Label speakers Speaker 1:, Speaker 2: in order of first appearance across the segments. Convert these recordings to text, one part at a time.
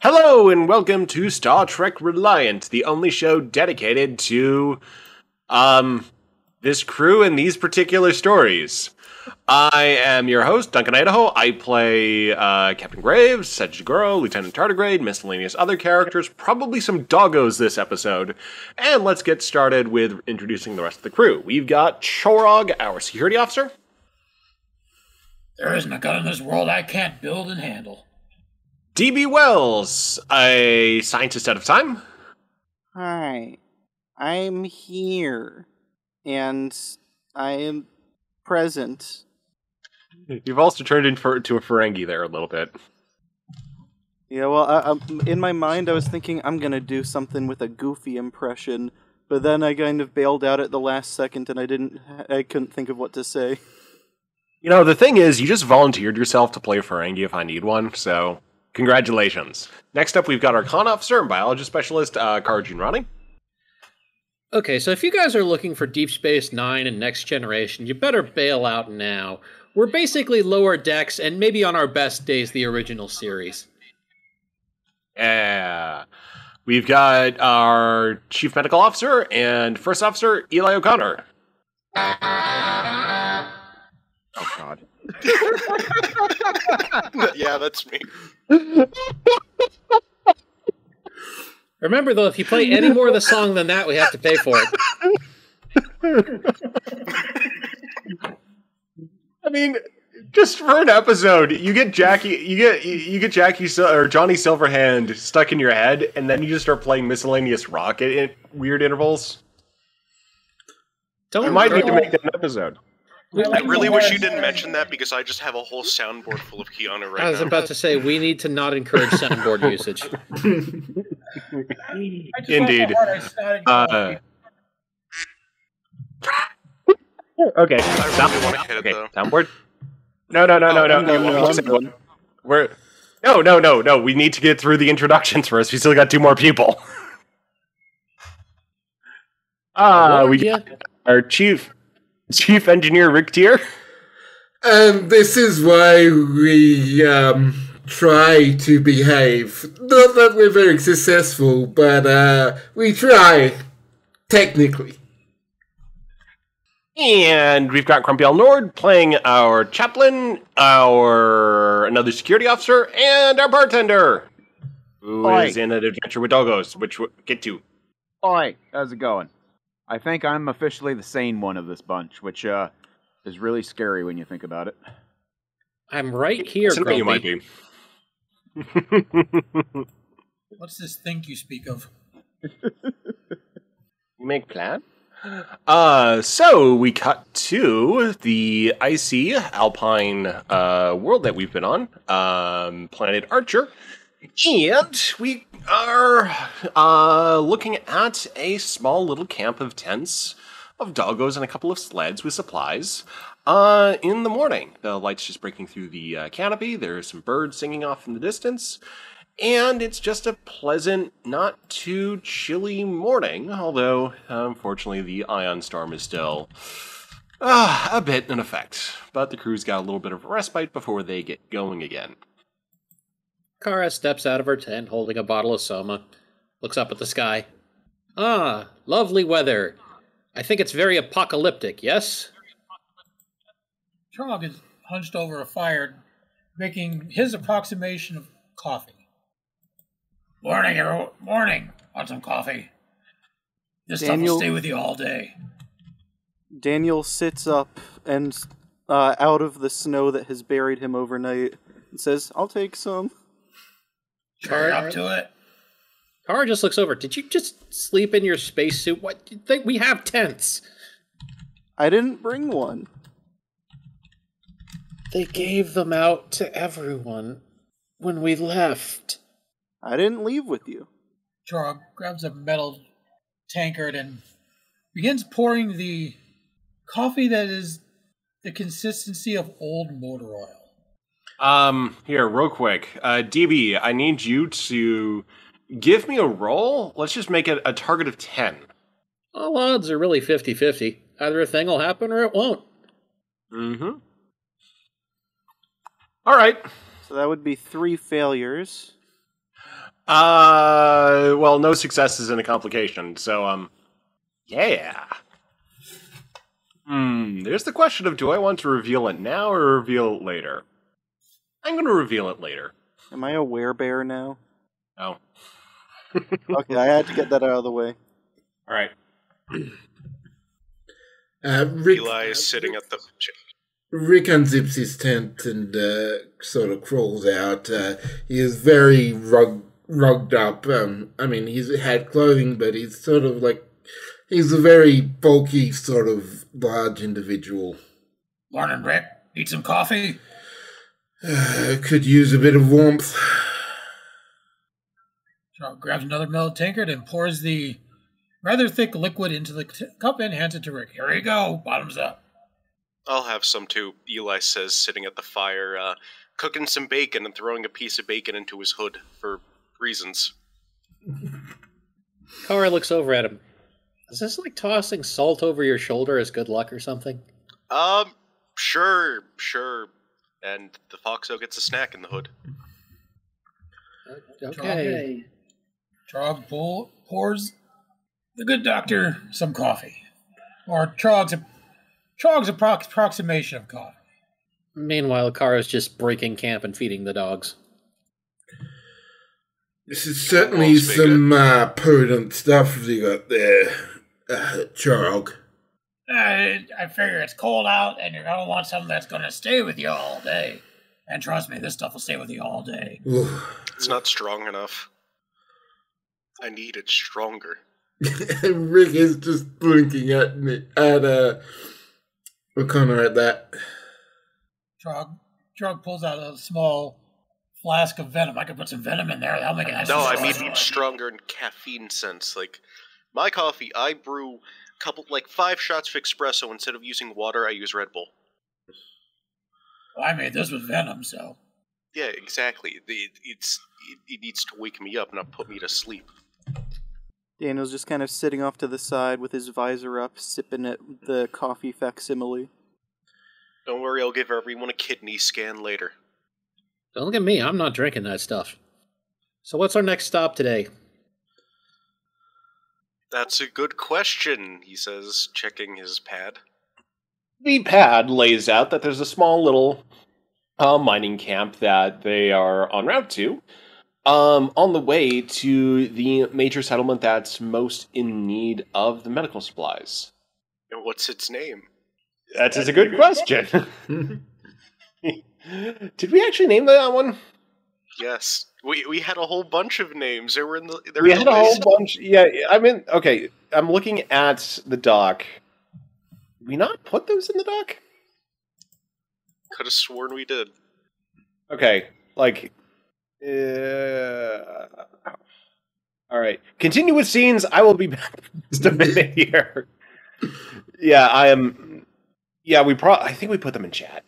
Speaker 1: Hello and welcome to Star Trek Reliant, the only show dedicated to, this crew and these particular stories. I am your host, Duncan Idaho. I play, Captain Graves, Sedgegoro, Lieutenant Tardigrade, miscellaneous other characters, probably some doggos this episode. And let's get started with introducing the rest of the crew. We've got Chorog, our security officer.
Speaker 2: There isn't a gun in this world I can't build and handle.
Speaker 1: D.B. Wells, a scientist out of time.
Speaker 3: Hi, I'm here, and I am present.
Speaker 1: You've also turned into a Ferengi there a little bit.
Speaker 3: Yeah, well, in my mind I was thinking I'm gonna do something with a Goofy impression, but then I kind of bailed out at the last second and I couldn't think of what to say.
Speaker 1: You know, the thing is, you just volunteered yourself to play a Ferengi if I need one, so congratulations. Next up, we've got our con officer and biology specialist, Kara Ronnie.
Speaker 4: Okay, so if you guys are looking for Deep Space Nine and Next Generation, you better bail out now. We're basically lower decks and maybe on our best days the original series.
Speaker 1: Yeah. We've got our chief medical officer and first officer, Eli O'Connor.
Speaker 5: Oh, God.
Speaker 6: Yeah, that's me.
Speaker 4: Remember, though, if you play any more of the song than that, we have to pay for it.
Speaker 1: I mean, just for an episode, you get Jackie, you get or Johnny Silverhand stuck in your head, and then you just start playing miscellaneous rock at weird intervals. I might need to make that an episode.
Speaker 6: I really wish you didn't mention that because I just have a whole soundboard full of Keanu right now.
Speaker 4: I was about to say, we need to not encourage soundboard usage.
Speaker 1: Indeed. Okay.
Speaker 6: I really want to hit it, though.
Speaker 1: Soundboard? No. No. We need to get through the introductions first. We still got two more people. We got our chief engineer, Rick Tier.
Speaker 5: And this is why we try to behave. Not that we're very successful, but we try, technically.
Speaker 1: And we've got Grumpy L. Nord playing our chaplain, another security officer, and our bartender, who is in an adventure with doggos, which we'll get to.
Speaker 7: Oi, how's it going? I think I'm officially the sane one of this bunch, which is really scary when you think about it.
Speaker 4: I'm right here, Grumpy.
Speaker 1: You might be.
Speaker 2: What's this thing you speak of?
Speaker 1: You make plan? So we cut to the icy alpine world that we've been on, planet Archer, and we are looking at a small little camp of tents, of doggos, and a couple of sleds with supplies. In the morning, the light's just breaking through the canopy. There's some birds singing off in the distance. And it's just a pleasant, not too chilly morning, although, unfortunately, the ion storm is still a bit in effect. But the crew's got a little bit of a respite before they get going again.
Speaker 4: Kara steps out of her tent holding a bottle of Soma, looks up at the sky. Ah, lovely weather. I think it's very apocalyptic, yes?
Speaker 2: Trog is hunched over a fire, making his approximation of coffee. Morning, everyone. Morning. Want some coffee? This stuff will stay with you all day.
Speaker 3: Daniel sits up and out of the snow that has buried him overnight and says, "I'll take some."
Speaker 2: Sure, up to it.
Speaker 4: Kara just looks over. Did you just sleep in your spacesuit? What? Do you think we have tents?
Speaker 3: I didn't bring one.
Speaker 4: They gave them out to everyone when we left.
Speaker 3: I didn't leave with you.
Speaker 2: Trog grabs a metal tankard and begins pouring the coffee that is the consistency of old motor oil.
Speaker 1: Here, real quick. DB, I need you to give me a roll. Let's just make it a target of 10.
Speaker 4: All odds are really 50-50. Either a thing will happen or it won't.
Speaker 1: Mm-hmm. All right.
Speaker 3: So that would be 3 failures.
Speaker 1: Well, no success is in a complication, so, yeah. There's the question of, do I want to reveal it now or reveal it later? I'm going to reveal it later.
Speaker 3: Am I a werebear now?
Speaker 1: Oh.
Speaker 3: Okay, I had to get that out of the way.
Speaker 1: All right.
Speaker 6: Eli is sitting at the...
Speaker 5: Rick unzips his tent and sort of crawls out. He is very rugged up. I mean, he's had clothing, but he's sort of like... He's a very bulky, sort of large individual.
Speaker 2: Morning, Rick. Need some coffee?
Speaker 5: Could use a bit of warmth.
Speaker 2: Trog grabs another mellow tankard and pours the rather thick liquid into the cup and hands it to Rick. Here you go. Bottoms up.
Speaker 6: I'll have some too, Eli says, sitting at the fire, cooking some bacon and throwing a piece of bacon into his hood for reasons.
Speaker 4: Kara looks over at him. Is this like tossing salt over your shoulder as good luck or something?
Speaker 6: Sure. And the Foxo gets a snack in the hood.
Speaker 4: Okay.
Speaker 2: Trog pours the good doctor some coffee. Or Trog's approximation of coffee.
Speaker 4: Meanwhile, Kara's just breaking camp and feeding the dogs.
Speaker 5: This is certainly some potent stuff you got there, Chog.
Speaker 2: I figure it's cold out and you're going to want something that's going to stay with you all day. And trust me, this stuff will stay with you all day.
Speaker 6: It's not strong enough. I need it stronger.
Speaker 5: Rick is just blinking at O'Connor at that.
Speaker 2: Trog pulls out a small flask of venom. I could put some venom in there. That'll make it nice.
Speaker 6: No, I mean stronger in caffeine sense. Like, my coffee, I brew 5 shots of espresso. Instead of using water, I use Red Bull.
Speaker 2: Well, I made this with venom, so...
Speaker 6: Yeah, exactly. It needs to wake me up, not put me to sleep.
Speaker 3: Daniel's just kind of sitting off to the side with his visor up, sipping at the coffee facsimile.
Speaker 6: Don't worry, I'll give everyone a kidney scan later.
Speaker 4: Don't look at me, I'm not drinking that stuff. So what's our next stop today?
Speaker 6: That's a good question, he says, checking his pad.
Speaker 1: The pad lays out that there's a small little mining camp that they are en route to, on the way to the major settlement that's most in need of the medical supplies.
Speaker 6: And what's its name?
Speaker 1: That's a good question. Did we actually name that one?
Speaker 6: Yes. We had a whole bunch of names. They were in the
Speaker 1: We had a whole bunch. Yeah, I mean, okay, I'm looking at the doc. Did we not put those in the doc?
Speaker 6: Could have sworn we did.
Speaker 1: Okay, like... all right. Continue with scenes. I will be back in just a minute here. Yeah, I am... Yeah, I think we put them in chat.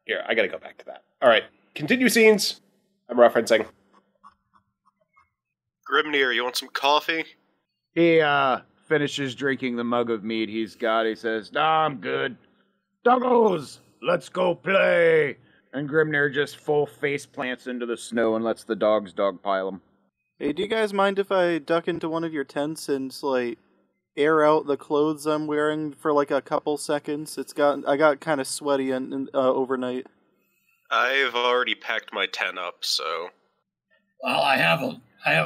Speaker 1: Here, I gotta go back to that. All right. Continue scenes. I'm referencing.
Speaker 6: Grimnir, you want some coffee?
Speaker 7: He finishes drinking the mug of mead he's got. He says, "Nah, I'm good. Doggos, let's go play." And Grimnir just full face plants into the snow and lets the dogs dogpile him.
Speaker 3: Hey, do you guys mind if I duck into one of your tents and air out the clothes I'm wearing for a couple seconds? I got kind of sweaty overnight.
Speaker 6: I've already packed my tent up, so...
Speaker 2: Well, I have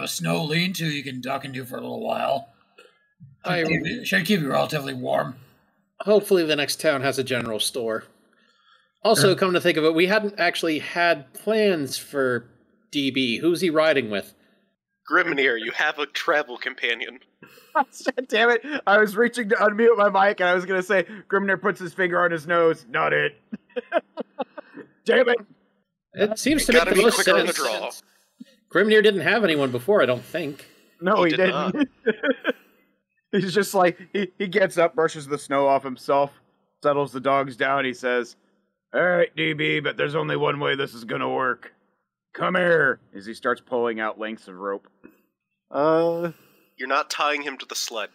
Speaker 2: a snow lean-to you can duck into for a little while. Should keep you relatively warm.
Speaker 4: Hopefully the next town has a general store. Also, come to think of it, we hadn't actually had plans for DB. Who's he riding with?
Speaker 6: Grimnir, you have a travel companion.
Speaker 7: Damn it. I was reaching to unmute my mic and I was going to say, Grimnir puts his finger on his nose. Not it. Damn it.
Speaker 4: It seems to make the most sense. Grimnir didn't have anyone before, I don't think.
Speaker 7: No, he didn't. He's just he gets up, brushes the snow off himself, settles the dogs down. He says, "All right, DB, but there's only one way this is going to work. Come here," as he starts pulling out lengths of rope.
Speaker 6: You're not tying him to the sled.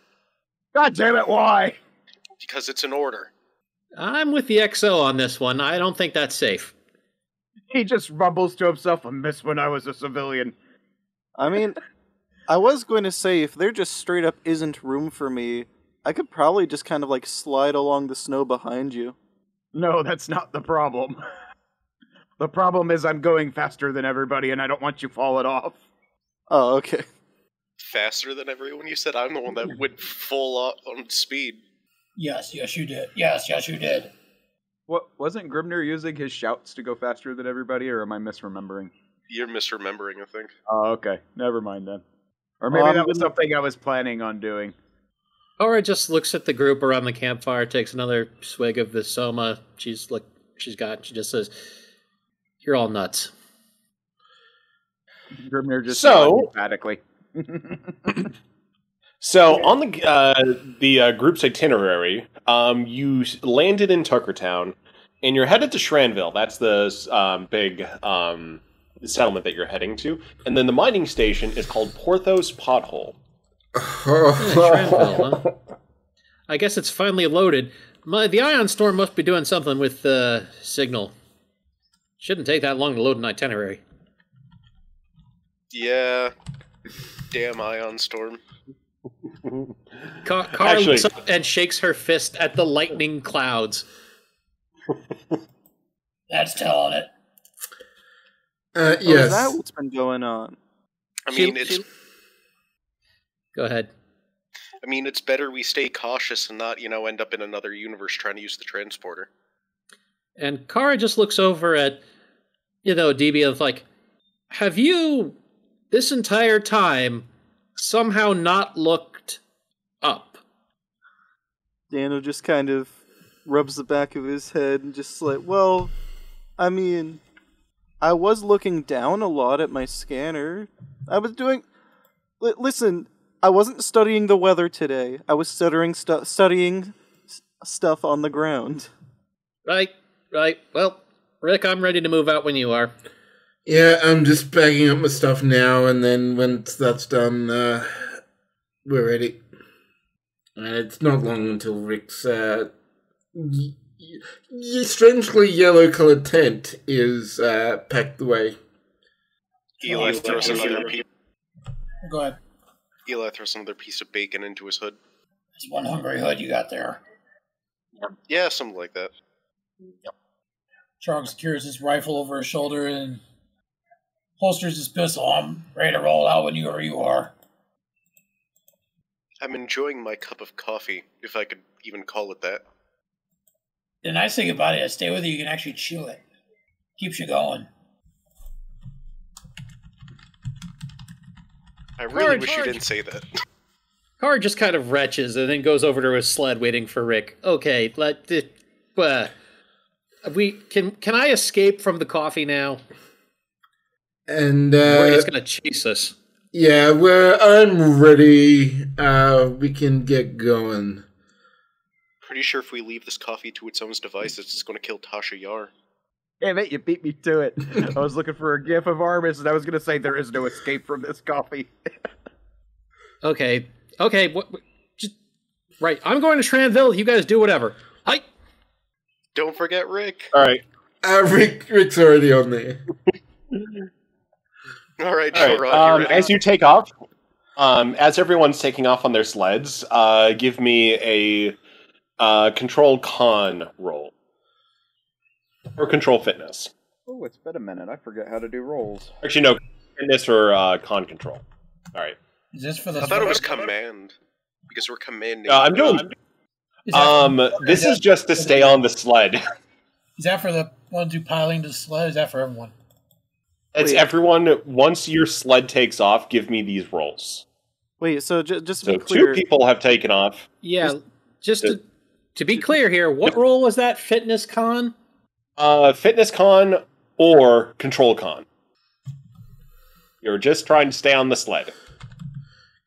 Speaker 7: God damn it, why?
Speaker 6: Because it's an order.
Speaker 4: I'm with the XO on this one. I don't think that's safe.
Speaker 7: He just rumbles to himself, "I miss when I was a civilian."
Speaker 3: I mean, I was going to say, if there just straight up isn't room for me, I could probably just kind of like slide along the snow behind you.
Speaker 7: No, that's not the problem. The problem is I'm going faster than everybody, and I don't want you falling off.
Speaker 3: Oh, okay.
Speaker 6: Faster than everyone? You said I'm the one that went full on speed.
Speaker 2: Yes, you did. Yes, you did.
Speaker 7: What wasn't Grimnir using his shouts to go faster than everybody, or am I misremembering?
Speaker 6: You're misremembering, I think.
Speaker 7: Oh, okay. Never mind then. Or maybe that was something I was planning on doing.
Speaker 4: Cora just looks at the group around the campfire, takes another swig of the soma she just says, "You're all nuts."
Speaker 7: Grimnir just emphatically.
Speaker 1: So on the group's itinerary, you landed in Tuckertown, and you're headed to Shranville. That's the big settlement that you're heading to, and then the mining station is called Porthos Pothole.
Speaker 4: Shranville, huh? I guess it's finally loaded. The ion storm must be doing something with the signal. Shouldn't take that long to load an itinerary.
Speaker 6: Yeah. Damn ion storm.
Speaker 4: Kara looks up and shakes her fist at the lightning clouds.
Speaker 2: That's telling it.
Speaker 3: Yes.
Speaker 5: Yes.
Speaker 3: Is that what's been going on?
Speaker 6: I mean,
Speaker 4: Go ahead.
Speaker 6: I mean, it's better we stay cautious and not, end up in another universe trying to use the transporter.
Speaker 4: And Kara just looks over at, DB and like, have you, this entire time, somehow not looked up?
Speaker 3: Daniel just kind of rubs the back of his head and just like, well, I mean, I was looking down a lot at my scanner. I was doing... Listen, I wasn't studying the weather today. I was studying stuff on the ground.
Speaker 4: Right. Well, Rick, I'm ready to move out when you are.
Speaker 5: Yeah, I'm just packing up my stuff now, and then when that's done, we're ready. And it's not long until Rick's strangely yellow-colored tent is packed away.
Speaker 6: Eli throws another
Speaker 2: Go ahead.
Speaker 6: piece of bacon into his hood.
Speaker 2: That's one hungry hood you got there.
Speaker 6: Yeah, something like that.
Speaker 2: Yep. Charles secures his rifle over his shoulder and holsters his pistol. I'm ready to roll out whenever you are.
Speaker 6: I'm enjoying my cup of coffee, if I could even call it that.
Speaker 2: The nice thing about it is stay with you can actually chew it. Keeps you going.
Speaker 6: I really wish you didn't say that.
Speaker 4: Kara just kind of retches and then goes over to his sled waiting for Rick. Okay, can I escape from the coffee now?
Speaker 5: And
Speaker 4: He's gonna chase us.
Speaker 5: Yeah, I'm ready. We can get going.
Speaker 6: Pretty sure if we leave this coffee to its own device, it's just going to kill Tasha Yar.
Speaker 7: Damn it, you beat me to it. I was looking for a gif of Armis, and I was going to say there is no escape from this coffee.
Speaker 4: Okay, right. I'm going to Shranville. You guys do whatever. Hi.
Speaker 6: Don't forget Rick.
Speaker 1: All right.
Speaker 5: Rick's already on there.
Speaker 6: All right.
Speaker 1: As you take off, as everyone's taking off on their sleds, give me a control con roll. Or control fitness.
Speaker 7: Oh, it's been a minute. I forget how to do rolls.
Speaker 1: Actually, no, fitness or con control. All right.
Speaker 2: Is this for the?
Speaker 6: I thought it was command because we're commanding.
Speaker 1: I'm doing. This is just to stay on the sled.
Speaker 2: Is that for the ones who piling the sled? Is that for everyone?
Speaker 1: It's everyone. Once your sled takes off, give me these rolls.
Speaker 3: Wait, so just to
Speaker 1: So
Speaker 3: be clear,
Speaker 1: 2 people have taken off.
Speaker 4: Yeah, just to be clear here, what role was that? Fitness con?
Speaker 1: Fitness con or control con. You're just trying to stay on the sled.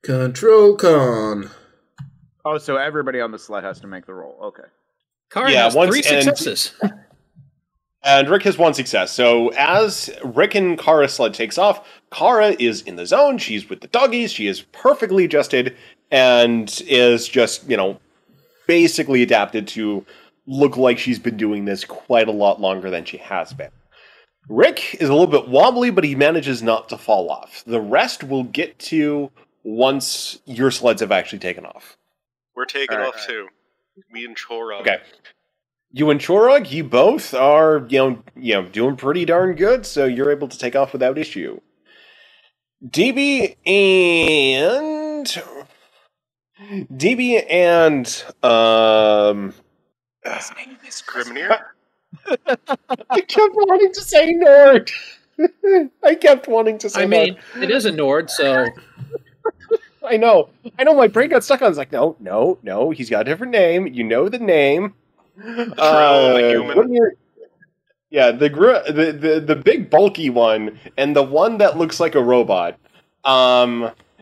Speaker 5: Control con.
Speaker 7: Oh, so everybody on the sled has to make the roll. Okay.
Speaker 4: Kara has 3 successes.
Speaker 1: And Rick has 1 success. So as Rick and Kara's sled takes off, Kara is in the zone. She's with the doggies. She is perfectly adjusted and is just, basically adapted to look like she's been doing this quite a lot longer than she has been. Rick is a little bit wobbly, but he manages not to fall off. The rest will get to once your sleds have actually taken off.
Speaker 6: We're taking
Speaker 7: Alright.
Speaker 6: off too. Me and Chorog.
Speaker 1: Okay. You and Chorog, you both are, doing pretty darn good, so you're able to take off without issue. DB and
Speaker 6: Grimnir?
Speaker 1: I kept wanting to say Nord. I kept wanting to say
Speaker 4: I mean, it is a Nord, so
Speaker 1: I know. My brain got stuck on. I was like, no. He's got a different name. You know the name.
Speaker 6: the human.
Speaker 1: Yeah, the big bulky one and the one that looks like a robot.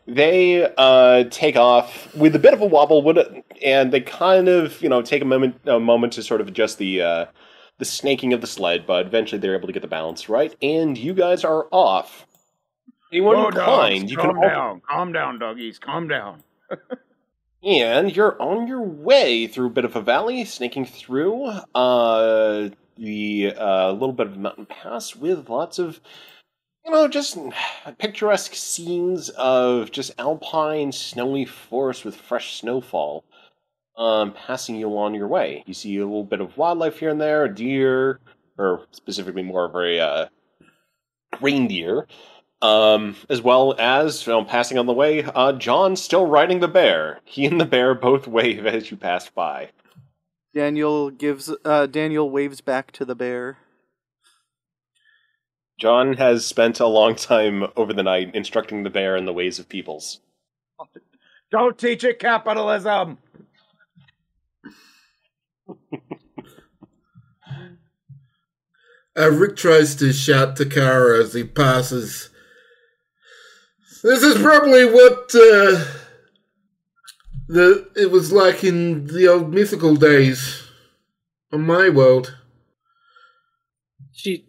Speaker 1: They take off with a bit of a wobble, and they kind of take a moment to sort of adjust the snaking of the sled, but eventually they're able to get the balance right, and you guys are off. Anyone
Speaker 7: Whoa,
Speaker 1: inclined,
Speaker 7: dogs,
Speaker 1: you
Speaker 7: calm
Speaker 1: can
Speaker 7: down. Calm down, doggies. Calm down.
Speaker 1: and you're on your way through a bit of a valley, snaking through the little bit of a mountain pass with lots of just picturesque scenes of just alpine, snowy forest with fresh snowfall. Passing you along your way. You see a little bit of wildlife here and there, a deer, or specifically more of a reindeer, as well as passing on the way, John still riding the bear. He and the bear both wave as you pass by.
Speaker 3: Daniel waves back to the bear.
Speaker 1: John has spent a long time over the night instructing the bear in the ways of peoples.
Speaker 7: Don't teach it capitalism.
Speaker 5: Rick tries to shout to Kara as he passes. This is probably what it was like in the old mythical days of my world.
Speaker 4: she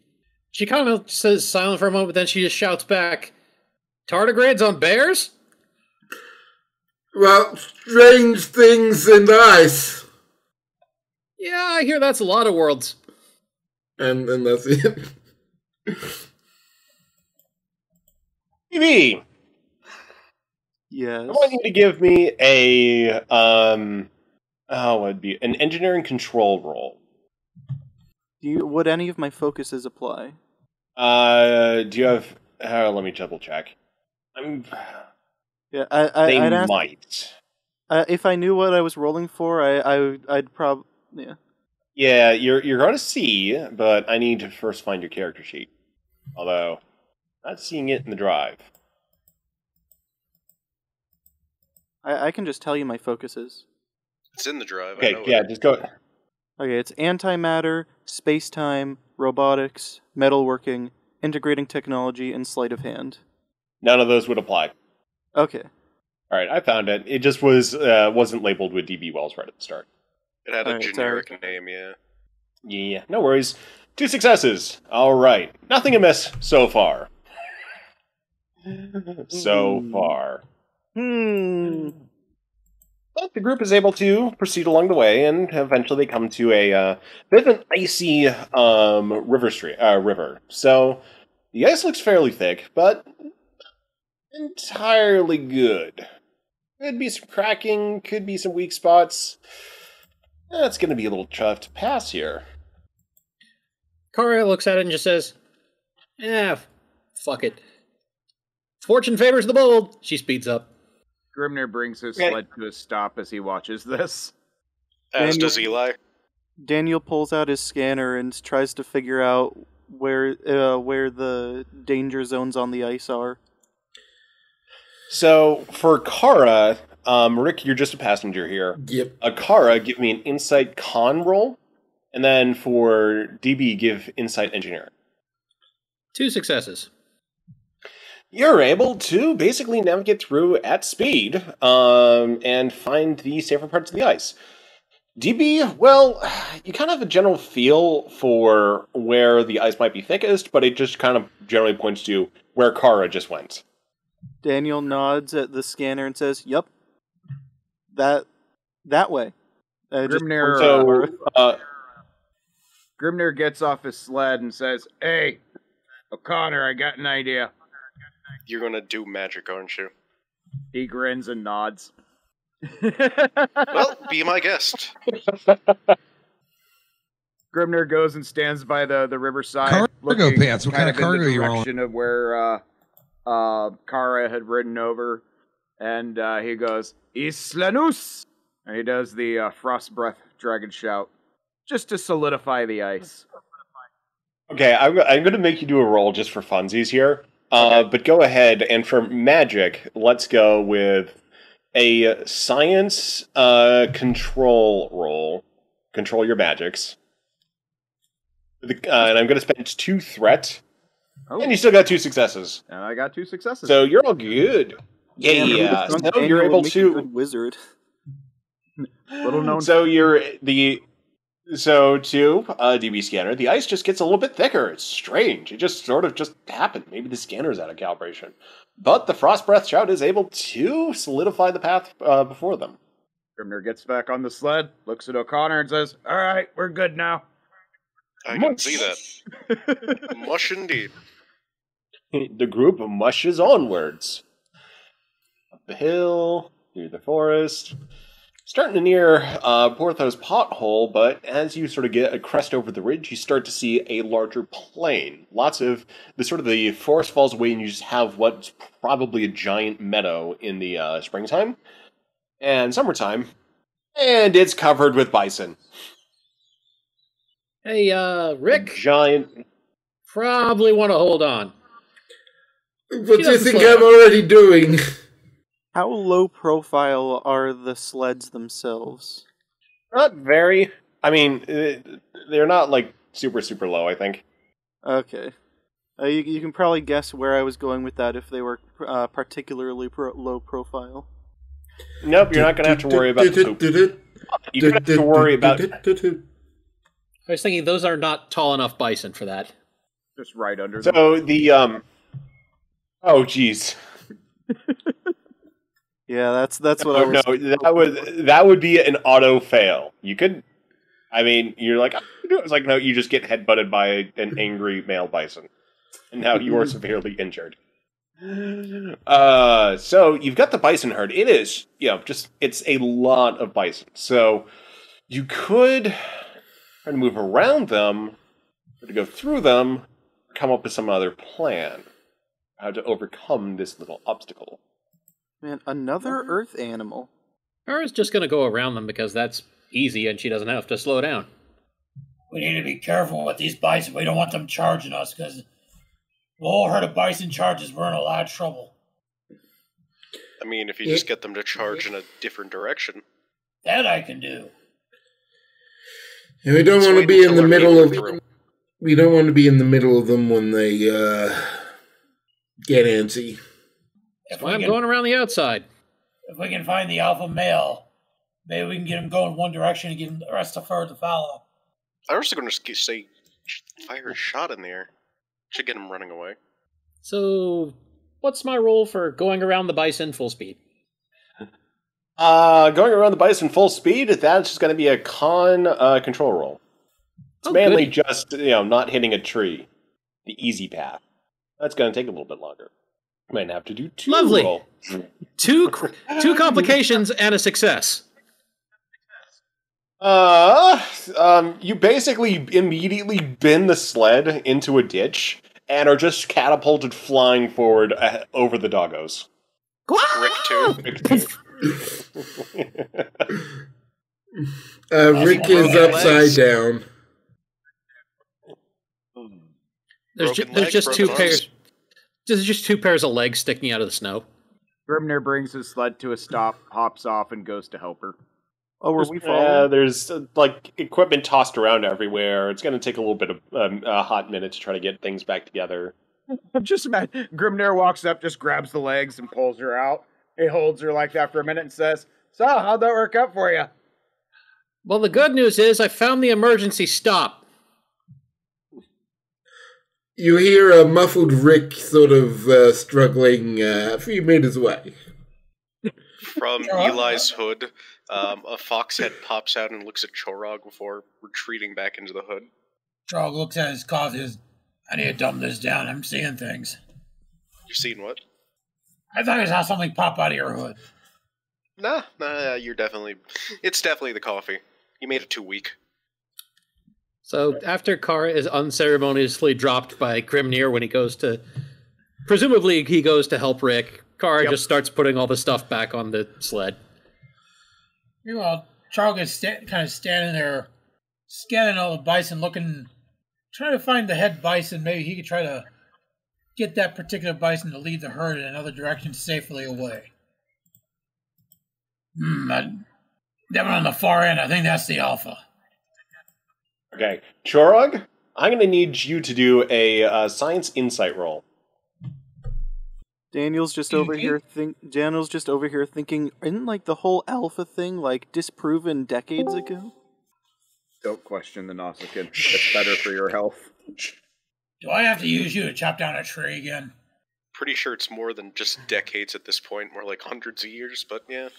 Speaker 4: kind of says silent for a moment, then she just shouts back, "Tardigrades on bears?"
Speaker 5: Well, strange things and ice.
Speaker 4: Yeah, I hear that's a lot of worlds.
Speaker 5: And that's it.
Speaker 1: TV!
Speaker 3: Yes.
Speaker 1: I want you to give me would be an engineering control roll.
Speaker 3: Would any of my focuses apply?
Speaker 1: Do you have? Let me double check.
Speaker 3: Yeah,
Speaker 1: They
Speaker 3: I'd ask,
Speaker 1: might.
Speaker 3: if I knew what I was rolling for. I'd probably yeah.
Speaker 1: Yeah, you're going to see, but I need to first find your character sheet. Although, not seeing it in the drive.
Speaker 3: I can just tell you my focuses.
Speaker 6: It's in the drive. I
Speaker 1: Okay,
Speaker 6: know
Speaker 1: yeah,
Speaker 6: it.
Speaker 1: just go.
Speaker 3: Okay, it's antimatter, space-time, robotics, metalworking, integrating technology, and sleight of hand.
Speaker 1: None of those would apply.
Speaker 3: Okay.
Speaker 1: All right, I found it. It just wasn't labeled with DB Wells right at the start.
Speaker 6: It had a
Speaker 3: Alright,
Speaker 6: generic name, yeah.
Speaker 1: Yeah, no worries. 2 successes. All right, nothing amiss so far. So far. But the group is able to proceed along the way, and eventually they come to a bit of an icy river. So the ice looks fairly thick, but entirely good. Could be some cracking, could be some weak spots. It's going to be a little tough to pass here.
Speaker 4: Kara looks at it and just says, fuck it. Fortune favors the bold. She speeds up.
Speaker 7: Grimnir brings his
Speaker 1: Okay.
Speaker 7: sled to a stop as he watches this.
Speaker 6: As
Speaker 3: Daniel-
Speaker 6: does Eli.
Speaker 3: Daniel pulls out his scanner and tries to figure out where the danger zones on the ice are.
Speaker 1: So for Kara, Rick, you're just a passenger here.
Speaker 5: Yep.
Speaker 1: Kara, give me an insight con roll, and then for DB, give insight engineering.
Speaker 4: 2 successes.
Speaker 1: You're able to basically navigate through at speed and find the safer parts of the ice. DB, well, you kind of have a general feel for where the ice might be thickest, but it just kind of generally points to where Kara just went.
Speaker 3: Daniel nods at the scanner and says, "Yup, that way." Just
Speaker 7: Grimnir,
Speaker 3: points
Speaker 1: So,
Speaker 3: to-
Speaker 7: Grimnir gets off his sled and says, "Hey, O'Connor, I got an idea.
Speaker 6: You're gonna do magic, aren't you?
Speaker 7: He grins and nods.
Speaker 6: Well, be my guest.
Speaker 7: Grimner goes and stands by the riverside,
Speaker 8: Cargo
Speaker 7: looking
Speaker 8: pants. What kind of cargo
Speaker 7: in the
Speaker 8: you rolling?
Speaker 7: direction of where Kara had ridden over, and he goes, "Islanus!" And he does the frost breath dragon shout, just to solidify the ice.
Speaker 1: Okay, I'm going to make you do a roll just for funsies here. But go ahead, and for magic, let's go with a science control roll. Control your magics. And I'm going to spend 2 threat.
Speaker 7: Oh,
Speaker 1: And you still got 2 successes.
Speaker 7: and I got 2 successes.
Speaker 1: So you're all good. Yeah. So you're able to...
Speaker 3: wizard.
Speaker 7: Little known.
Speaker 1: So So, to DB scanner, the ice just gets a little bit thicker. It's strange. It just sort of just happened. Maybe the scanner's out of calibration. But the Frost Breath Shout is able to solidify the path before them.
Speaker 7: Grimner gets back on the sled, looks at O'Connor, and says, "All right, we're good now."
Speaker 6: I can see that. Mush indeed.
Speaker 1: The group mushes onwards. Up the hill, through the forest. Starting to near Porthos pothole, but as you sort of get a crest over the ridge, you start to see a larger plain. Lots of the forest falls away, and you just have what's probably a giant meadow in the springtime and summertime, and it's covered with bison.
Speaker 4: Hey, Rick,
Speaker 1: Giant.
Speaker 4: probably want to hold on.
Speaker 5: What do you
Speaker 4: doesn't
Speaker 5: think
Speaker 4: slow
Speaker 5: I'm
Speaker 4: down.
Speaker 5: already doing?
Speaker 3: How low profile are the sleds themselves?
Speaker 1: Not very. I mean, they're not like super, super low, I think.
Speaker 3: Okay. You can probably guess where I was going with that if they were particularly low profile.
Speaker 1: Nope, you're not going to have to worry about the poop. You're going to have to worry about...
Speaker 4: I was thinking those are not tall enough bison for that.
Speaker 7: Just right under them.
Speaker 1: So, the, Oh, jeez.
Speaker 3: Yeah, that's what I was...
Speaker 1: No, that would be an auto fail. You could... I mean, you're like, it's like, no, you just get headbutted by an angry male bison. And now you are severely injured. So you've got the bison herd. It is, it's a lot of bison. So you could try to move around them, or to go through them, or come up with some other plan. How to overcome this little obstacle.
Speaker 3: Man, another earth animal.
Speaker 4: Kara's just going to go around them because that's easy and she doesn't have to slow down.
Speaker 2: We need to be careful with these bison. We don't want them charging us, because the whole herd of bison charges, we're in a lot of trouble.
Speaker 6: I mean, if you just get them to charge in a different direction.
Speaker 2: That I can do.
Speaker 5: And we don't want to be in the middle of... We don't want to be in the middle of them when they get antsy.
Speaker 4: That's why I'm going around the outside.
Speaker 2: If we can find the alpha male, maybe we can get him going one direction and get the rest of the herd to follow.
Speaker 6: I was going to say, fire a shot in the air. Should get him running away.
Speaker 4: So, what's my role for going around the bison full speed?
Speaker 1: Going around the bison full speed, that's just going to be a con control roll. It's mainly just, not hitting a tree. The easy path. That's going to take a little bit longer. Might have to do 2
Speaker 4: Lovely.
Speaker 1: rolls.
Speaker 4: Two complications and a success.
Speaker 1: You basically immediately bin the sled into a ditch and are just catapulted flying forward over the doggos.
Speaker 6: Rick 2.
Speaker 5: Rick is upside down.
Speaker 4: There's just two pairs. There's just 2 pairs of legs sticking out of the snow.
Speaker 7: Grimner brings his sled to a stop, hops off, and goes to help her.
Speaker 3: Oh, were we following?
Speaker 1: There's equipment tossed around everywhere. It's going to take a little bit of a hot minute to try to get things back together.
Speaker 7: Just imagine, Grimner walks up, just grabs the legs and pulls her out. He holds her like that for a minute and says, "So, how'd that work out for you?"
Speaker 4: Well, the good news is I found the emergency stop.
Speaker 5: You hear a muffled Rick sort of struggling a few meters away.
Speaker 6: From Eli's hood, a fox head pops out and looks at Chorog before retreating back into the hood.
Speaker 2: Chorog looks at his coffee. I need to dumb this down. I'm seeing things.
Speaker 6: You're seeing what?
Speaker 2: I thought I saw something pop out of your hood.
Speaker 6: Nah, you're definitely... It's definitely the coffee. You made it too weak.
Speaker 4: So after Kara is unceremoniously dropped by Grimnir when he goes to... Presumably he goes to help Rick, Kara just starts putting all the stuff back on the sled.
Speaker 2: Meanwhile, Charles is kind of standing there, scanning all the bison, trying to find the head bison. Maybe he could try to get that particular bison to lead the herd in another direction safely away. That one on the far end, I think that's the alpha.
Speaker 1: Okay, Chorog, I'm going to need you to do a science insight roll.
Speaker 3: Daniel's just over here thinking, isn't like the whole alpha thing like disproven decades ago?
Speaker 7: Don't question the Nausicaan. It's better for your health.
Speaker 2: Do I have to use you to chop down a tree again?
Speaker 6: Pretty sure it's more than just decades at this point, more like hundreds of years, but yeah.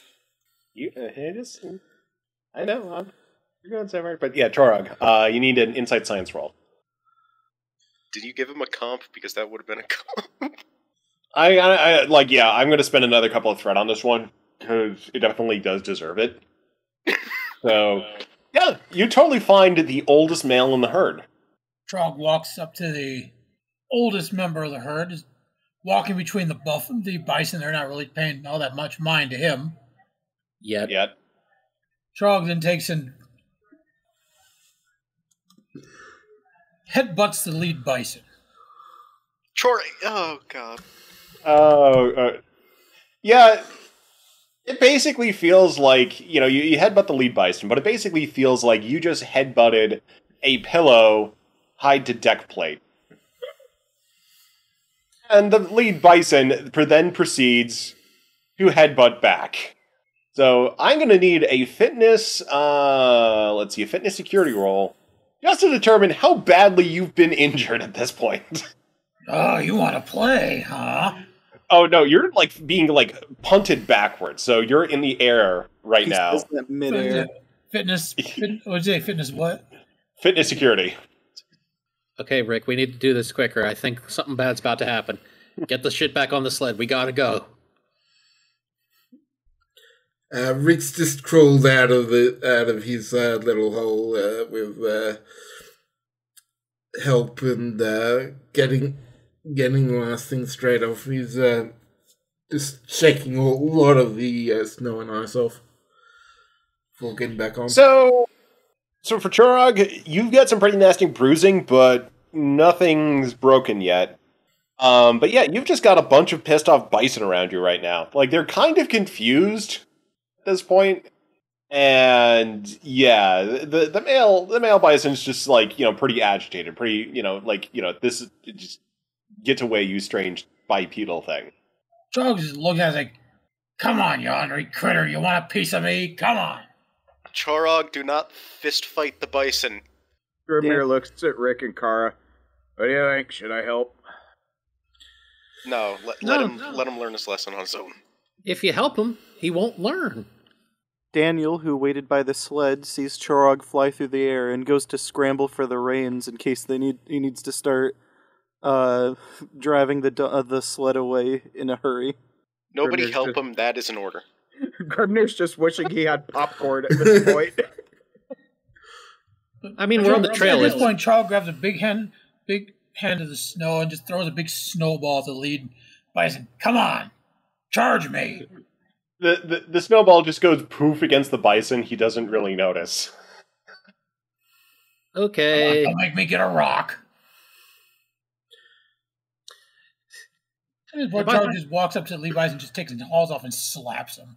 Speaker 1: It is. I know. You're going to say right, but yeah, Chorog, you need an insight science roll.
Speaker 6: Did you give him a comp? Because that would have been a comp.
Speaker 1: I'm going to spend another couple of thread on this one, because it definitely does deserve it. So, yeah, you totally find the oldest male in the herd.
Speaker 2: Trog walks up to the oldest member of the herd, is walking between the bison. They're not really paying all that much mind to him.
Speaker 4: Yet.
Speaker 2: Trog then takes and headbutts the lead bison.
Speaker 6: Oh, God.
Speaker 1: Yeah, it basically feels like, you headbutt the lead bison, but it basically feels like you just headbutted a pillow tied to deck plate. And the lead bison then proceeds to headbutt back. So I'm going to need a fitness, a fitness security roll, just to determine how badly you've been injured at this point.
Speaker 2: Oh, you want to play, huh?
Speaker 1: Oh, no, you're, being, punted backwards, so you're in the air right now.
Speaker 3: Mid-air.
Speaker 2: Fitness what?
Speaker 1: Fitness security.
Speaker 4: Okay, Rick, we need to do this quicker. I think something bad's about to happen. Get the shit back on the sled. We gotta go.
Speaker 5: Rick's just crawled out of his little hole with help and getting last thing straight off. He's just shaking a lot of the snow and ice off before getting back on.
Speaker 1: So for Chorog, you've got some pretty nasty bruising, but nothing's broken yet. But yeah, you've just got a bunch of pissed off bison around you right now. They're kind of confused at this point. And yeah, the male bison's just pretty agitated, pretty, this just gets away, you strange bipedal thing.
Speaker 2: Trog just looks at it like, come on, you ornery critter, you want a piece of me? Come on.
Speaker 6: Chorog, do not fist fight the bison.
Speaker 7: Grimnir looks at Rick and Kara. What do you think? Should I help?
Speaker 6: No, let him learn his lesson on his own.
Speaker 4: If you help him, he won't learn.
Speaker 3: Daniel, who waited by the sled, sees Chorog fly through the air and goes to scramble for the reins in case he needs to start driving the sled away in a hurry.
Speaker 6: Nobody help him, that is an order.
Speaker 7: Grimnir's just wishing he had popcorn at this point.
Speaker 4: I mean, we're on the trail.
Speaker 2: At this point, Charles grabs a big hand of the snow and just throws a big snowball at the lead bison. Come on, charge me!
Speaker 1: The snowball just goes poof against the bison. He doesn't really notice.
Speaker 4: Okay.
Speaker 2: Don't make me get a rock. Charles just walks up to the lead bison, just takes his hauls off and slaps him.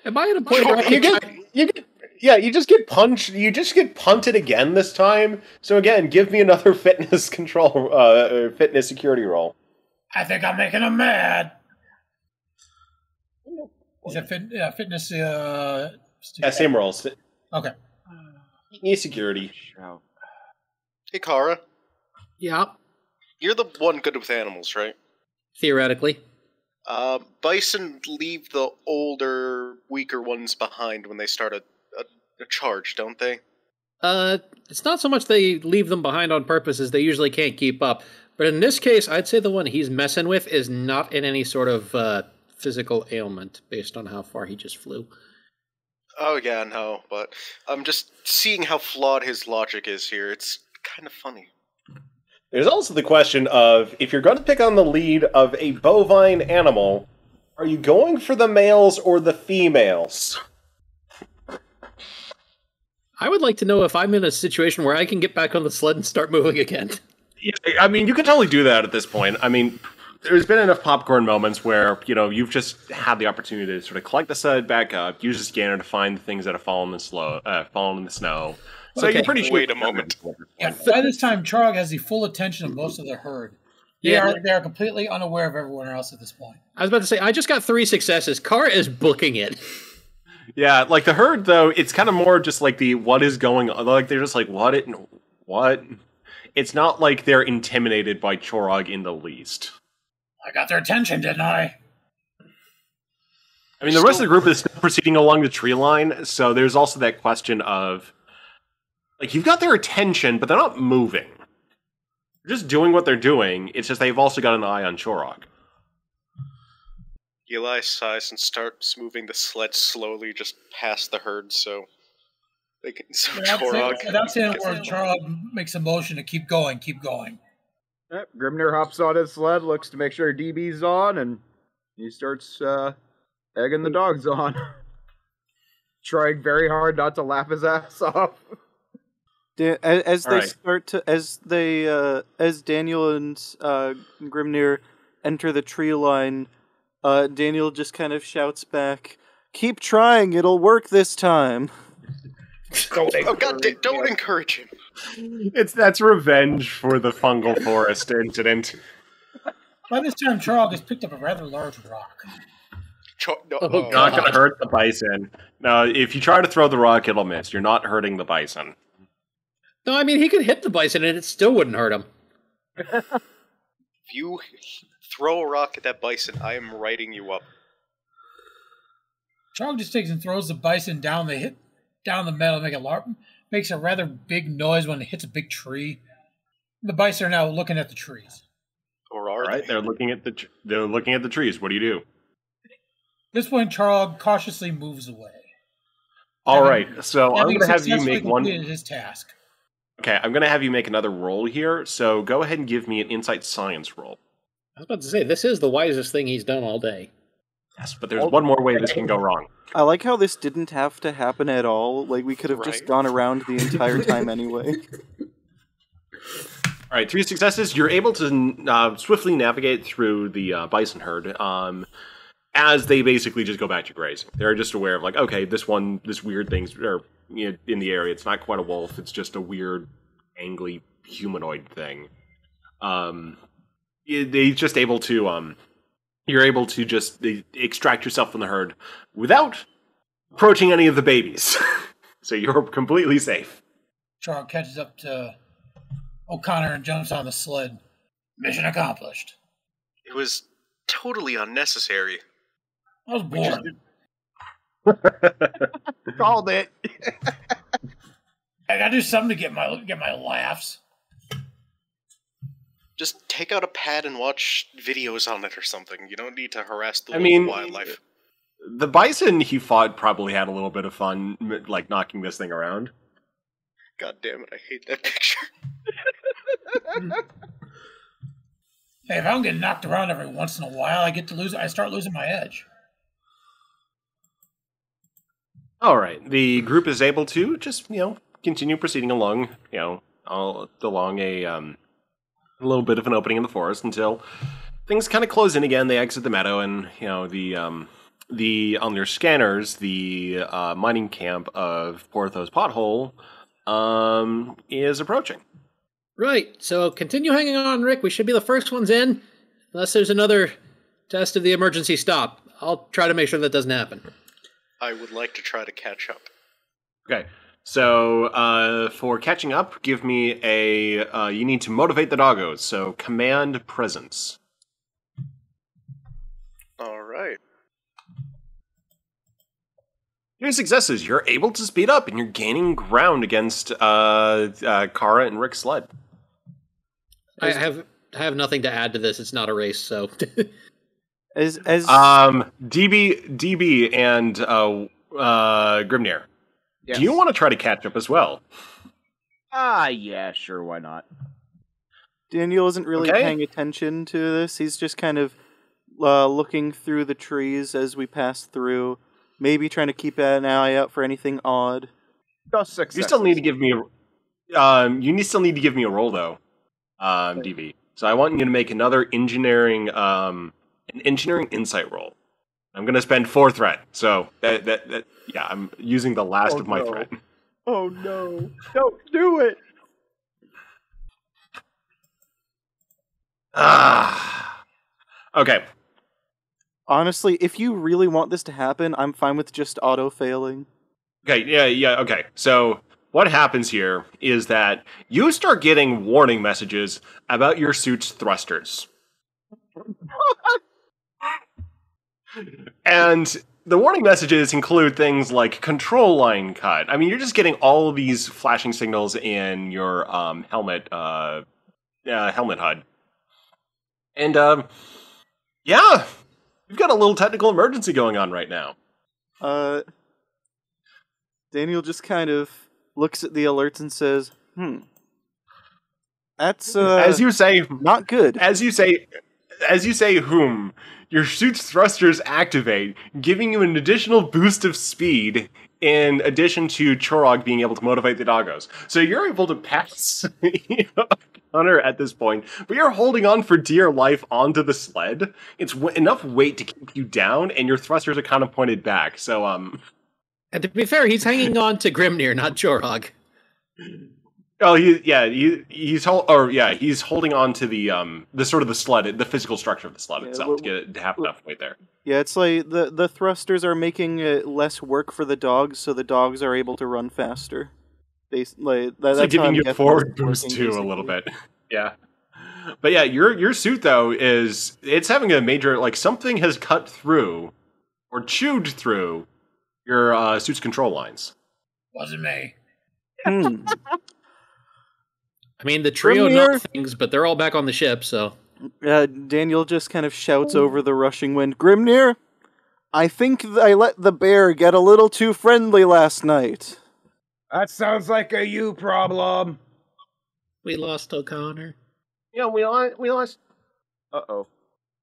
Speaker 4: Am I at a point where
Speaker 1: you just get punched? You just get punted again this time. So again, give me another fitness security roll.
Speaker 2: I think I'm making him mad. Is that fitness?
Speaker 1: Same rolls.
Speaker 2: Okay.
Speaker 1: Security.
Speaker 6: Hey, Kara.
Speaker 4: Yeah.
Speaker 6: You're the one good with animals, right?
Speaker 4: Theoretically.
Speaker 6: Bison leave the older, weaker ones behind when they start a charge, don't they?
Speaker 4: It's not so much they leave them behind on purpose as they usually can't keep up. But in this case, I'd say the one he's messing with is not in any sort of physical ailment based on how far he just flew.
Speaker 6: Oh yeah, no, but I'm just seeing how flawed his logic is here. It's kind of funny.
Speaker 1: There's also the question of, if you're going to pick on the lead of a bovine animal, are you going for the males or the females?
Speaker 4: I would like to know if I'm in a situation where I can get back on the sled and start moving again.
Speaker 1: I mean, you can totally do that at this point. I mean, there's been enough popcorn moments where, you've just had the opportunity to sort of collect the sled back up, use the scanner to find the things that have fallen in the snow. So
Speaker 4: Okay.
Speaker 1: you're pretty sure.
Speaker 6: Wait a moment.
Speaker 2: Yeah, by this time, Charog has the full attention of most of the herd. They are completely unaware of everyone else at this point.
Speaker 4: I was about to say, I just got 3 successes. Kara is booking it.
Speaker 1: Yeah, like the herd, though, it's kind of more just like the what is going on. Like, they're just like, what? It's not like they're intimidated by Chorog in the least.
Speaker 2: I got their attention, didn't I?
Speaker 1: I mean, the rest of the group is still proceeding along the tree line, so there's also that question of, like, you've got their attention, but they're not moving. They're just doing what they're doing, it's just they've also got an eye on Chorog.
Speaker 6: Eli sighs and starts moving the sled slowly just past the herd, so they can. So Chorog.
Speaker 2: Without saying a word, Charog makes a motion to keep going, keep going.
Speaker 7: Yep, Grimnir hops on his sled, looks to make sure DB's on, and he starts egging the dogs on. Trying very hard not to laugh his ass off.
Speaker 3: As they
Speaker 1: Right.
Speaker 3: start to, as Daniel and Grimnir enter the tree line, Daniel just kind of shouts back, "Keep trying, it'll work this time."
Speaker 6: Don't encourage him.
Speaker 1: That's revenge for the fungal forest incident.
Speaker 2: By this time, Charog has picked up a rather large rock.
Speaker 1: Not going to hurt the bison. Now, if you try to throw the rock, it'll miss. You're not hurting the bison.
Speaker 4: No, I mean, he could hit the bison and it still wouldn't hurt him.
Speaker 6: If you throw a rock at that bison, I am writing you up.
Speaker 2: Charog just takes and throws the bison down. They hit down the metal, makes a rather big noise when it hits a big tree. The bison are now looking at the trees.
Speaker 6: Or are
Speaker 1: Right?
Speaker 6: they?
Speaker 1: They're looking at the trees. What do you do?
Speaker 2: At this point, Charog cautiously moves away.
Speaker 1: All right. So I'm
Speaker 2: Having
Speaker 1: going to have you
Speaker 2: successfully
Speaker 1: make one.
Speaker 2: completed his task.
Speaker 1: Okay, I'm going to have you make another roll here. So go ahead and give me an insight science roll.
Speaker 4: I was about to say, this is the wisest thing he's done all day.
Speaker 1: Yes, but there's one more way this can go wrong.
Speaker 3: I like how this didn't have to happen at all. Like, we could have just
Speaker 6: Right.
Speaker 3: gone around the entire time anyway.
Speaker 1: All right, 3 successes. You're able to swiftly navigate through the bison herd as they basically just go back to grazing. They're just aware of, like, okay, this weird thing's in the area. It's not quite a wolf. It's just a weird, angry humanoid thing. They're just able to you're able to just extract yourself from the herd without approaching any of the babies. So you're completely safe.
Speaker 2: Charog catches up to O'Connor and jumps on the sled. Mission accomplished.
Speaker 6: It was totally unnecessary.
Speaker 2: I was bored.
Speaker 7: Called it.
Speaker 2: I gotta do something to get my laughs.
Speaker 6: Just take out a pad and watch videos on it or something. You don't need to harass the
Speaker 1: I mean,
Speaker 6: wildlife.
Speaker 1: The bison he fought probably had a little bit of fun, like, knocking this thing around.
Speaker 6: God damn it, I hate that picture.
Speaker 2: Hey, if I don't get knocked around every once in a while, I start losing my edge.
Speaker 1: All right, the group is able to just, continue proceeding along, along a little bit of an opening in the forest until things kind of close in again. They exit the meadow, and the on their scanners, the mining camp of Porthos Pothole is approaching.
Speaker 4: Right, so continue hanging on, Rick. We should be the first ones in, unless there's another test of the emergency stop. I'll try to make sure that doesn't happen.
Speaker 6: I would like to try to catch up.
Speaker 1: Okay, so for catching up, give me you need to motivate the doggos, so command presence.
Speaker 6: Alright.
Speaker 1: Here's 3 successes. You're able to speed up, and you're gaining ground against Kara and Rick's sled.
Speaker 4: I have nothing to add to this. It's not a race, so.
Speaker 1: DB and Grimnir,
Speaker 7: Yes.
Speaker 1: do you want to try to catch up as well?
Speaker 7: Yeah, sure, why not?
Speaker 3: Daniel isn't really paying attention to this. He's just kind of looking through the trees as we pass through, maybe trying to keep an eye out for anything odd.
Speaker 7: Just successes.
Speaker 1: You still need to give me a roll though, DB. So I want you to make another engineering insight roll. I'm going to spend 4 threat. So that I'm using the last of my threat.
Speaker 7: Oh no! Don't do it!
Speaker 1: Okay.
Speaker 3: Honestly, if you really want this to happen, I'm fine with just auto-failing.
Speaker 1: Okay, yeah, okay. So what happens here is that you start getting warning messages about your suit's thrusters. And the warning messages include things like control line cut. I mean, you're just getting all of these flashing signals in your helmet HUD. And yeah, we've got a little technical emergency going on right now.
Speaker 3: Daniel just kind of looks at the alerts and says, that's
Speaker 1: as you say,
Speaker 3: not good.
Speaker 1: As you say, your suit's thrusters activate, giving you an additional boost of speed in addition to Chorog being able to motivate the doggos. So you're able to pass Hunter at this point, but you're holding on for dear life onto the sled. It's enough weight to keep you down, and your thrusters are kind of pointed back. So,
Speaker 4: And to be fair, he's hanging on to Grimnir, not Chorog.
Speaker 1: Oh, he's holding on to the sort of the sled, the physical structure of the sled itself to have enough weight there.
Speaker 3: Yeah, it's like the thrusters are making it less work for the dogs, so the dogs are able to run faster. That's
Speaker 1: giving you a forward boost too, basically. A little bit. Yeah, but yeah, your suit though it's having a major something has cut through or chewed through your suit's control lines.
Speaker 2: Wasn't me.
Speaker 4: I mean, the trio know things, but they're all back on the ship, so...
Speaker 3: Daniel just kind of shouts over the rushing wind, Grimnir, I think I let the bear get a little too friendly last night.
Speaker 7: That sounds like a you problem.
Speaker 4: We lost O'Connor.
Speaker 1: Yeah, we lost...
Speaker 7: Uh-oh.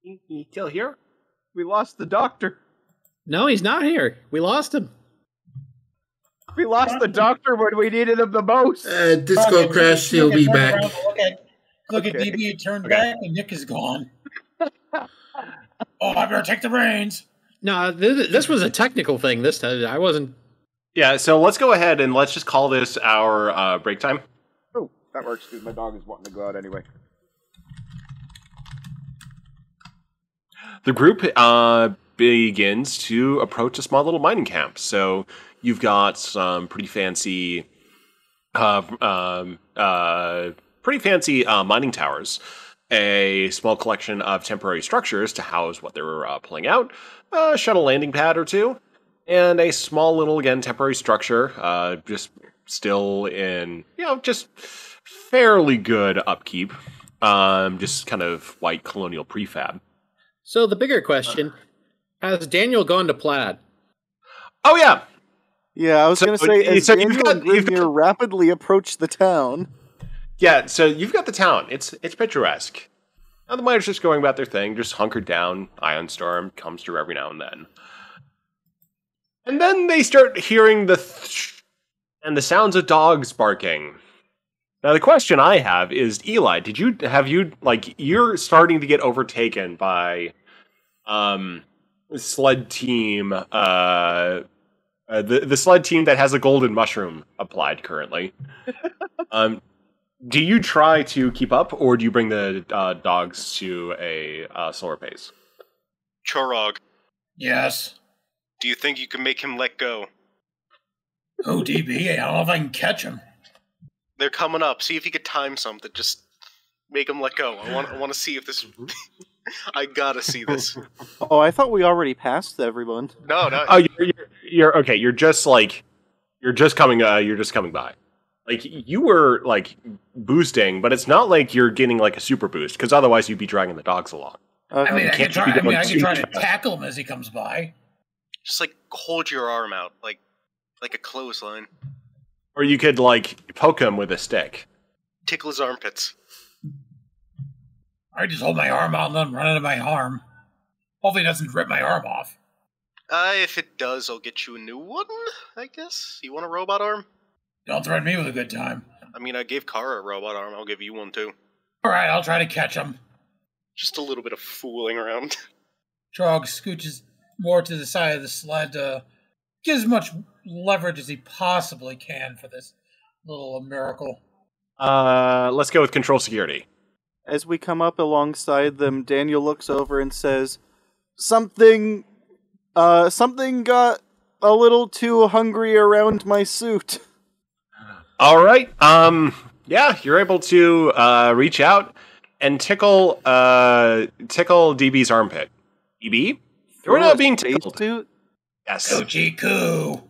Speaker 1: You still here?
Speaker 7: We lost the doctor.
Speaker 4: No, he's not here. We lost him.
Speaker 7: We lost the doctor when we needed him the most.
Speaker 5: Disco crash, he'll be back.
Speaker 2: Look at DB turned back and Nick is gone. I better take the reins.
Speaker 4: No, this was a technical thing this time. I wasn't...
Speaker 1: Yeah, so let's go ahead and let's just call this our break time.
Speaker 7: Oh, that works because my dog is wanting to go out anyway.
Speaker 1: The group begins to approach a small little mining camp. So you've got some pretty fancy mining towers, a small collection of temporary structures to house what they're pulling out, a shuttle landing pad or two, and a small little, again, temporary structure, just still in, just fairly good upkeep, just kind of white colonial prefab.
Speaker 4: So the bigger question, has Daniel gone to Plaid?
Speaker 1: Oh, yeah.
Speaker 3: Yeah, I was going to say, as Daniel and Grimnir rapidly approach the town.
Speaker 1: Yeah, so you've got the town. It's picturesque. Now the miners just going about their thing, just hunkered down. Ion Storm comes through every now and then. And then they start hearing and the sounds of dogs barking. Now the question I have is, Eli, you're starting to get overtaken by sled team, the sled team that has a golden mushroom applied currently. Do you try to keep up, or do you bring the dogs to a slower pace?
Speaker 6: Chorog,
Speaker 2: Yes.
Speaker 6: do you think you can make him let go?
Speaker 2: Oh, DB, I don't know if I can catch him.
Speaker 6: They're coming up. See if you could time something. Just make him let go. I want to see if this... I gotta see this.
Speaker 3: Oh, I thought we already passed everyone.
Speaker 6: No.
Speaker 1: Oh, you're okay. You're just coming by. Like you were like boosting, but it's not like you're getting like a super boost because otherwise you'd be dragging the dogs along.
Speaker 2: I mean, I
Speaker 1: can't
Speaker 2: can
Speaker 1: be
Speaker 2: try.
Speaker 1: going
Speaker 2: I can
Speaker 1: too
Speaker 2: try to
Speaker 1: fast.
Speaker 2: tackle him as he comes by.
Speaker 6: Just like hold your arm out, like a clothesline.
Speaker 1: Or you could like poke him with a stick.
Speaker 6: Tickle his armpits.
Speaker 2: I just hold my arm out and let him run into my arm. Hopefully, it doesn't rip my arm off.
Speaker 6: If it does, I'll get you a new one, I guess. You want a robot arm?
Speaker 2: Don't threaten me with a good time.
Speaker 6: I mean, I gave Kara a robot arm. I'll give you one, too.
Speaker 2: All right, I'll try to catch him.
Speaker 6: Just a little bit of fooling around.
Speaker 2: Trog scooches more to the side of the sled to get as much leverage as he possibly can for this little miracle.
Speaker 1: Let's go with control security.
Speaker 3: As we come up alongside them, Daniel looks over and says, something got a little too hungry around my suit.
Speaker 1: All right. Yeah, you're able to reach out and tickle DB's armpit. DB, you're now being tickled.
Speaker 3: Suit?
Speaker 1: Yes.
Speaker 2: Coochie coo.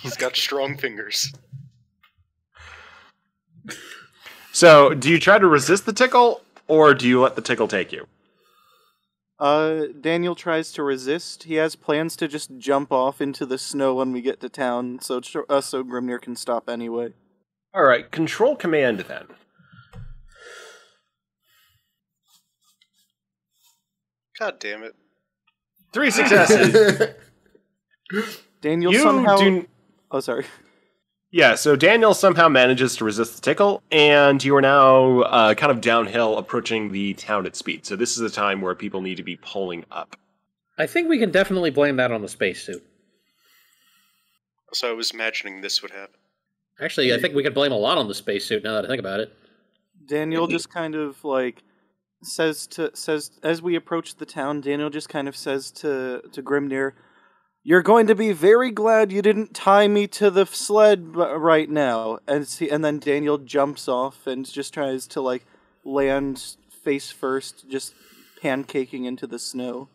Speaker 6: He's got strong fingers.
Speaker 1: So, do you try to resist the tickle, or do you let the tickle take you?
Speaker 3: Daniel tries to resist. He has plans to just jump off into the snow when we get to town, so Grimnir can stop anyway.
Speaker 1: All right, control command then.
Speaker 6: God damn it.
Speaker 1: 3 successes.
Speaker 3: Daniel
Speaker 1: You
Speaker 3: somehow...
Speaker 1: do-
Speaker 3: Oh, sorry.
Speaker 1: Yeah, so Daniel somehow manages to resist the tickle, and you are now kind of downhill approaching the town at speed. So this is a time where people need to be pulling up.
Speaker 4: I think we can definitely blame that on the spacesuit.
Speaker 6: So I was imagining this would happen.
Speaker 4: Actually, I think we could blame a lot on the spacesuit now that I think about it.
Speaker 3: Daniel just kind of, like, says as we approach the town, Daniel just kind of says to Grimnir, "You're going to be very glad you didn't tie me to the sled right now." And then Daniel jumps off and just tries to, like, land face first, just pancaking into the snow.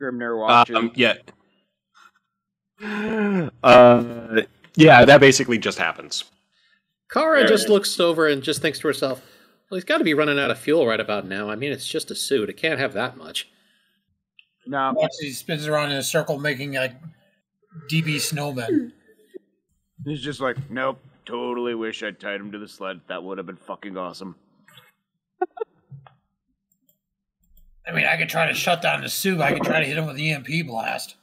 Speaker 7: Grimnir watches.
Speaker 1: Yeah. Yeah, that basically just happens.
Speaker 4: Kara just looks over and just thinks to herself, well, he's got to be running out of fuel right about now. I mean, it's just a suit. It can't have that much.
Speaker 7: No,
Speaker 2: Watch as he spins around in a circle, making like DB snowmen.
Speaker 7: he's just like, nope. Totally wish I'd tied him to the sled. That would have been fucking awesome.
Speaker 2: I mean, I could try to shut down the suit. I could try to hit him with the EMP blast.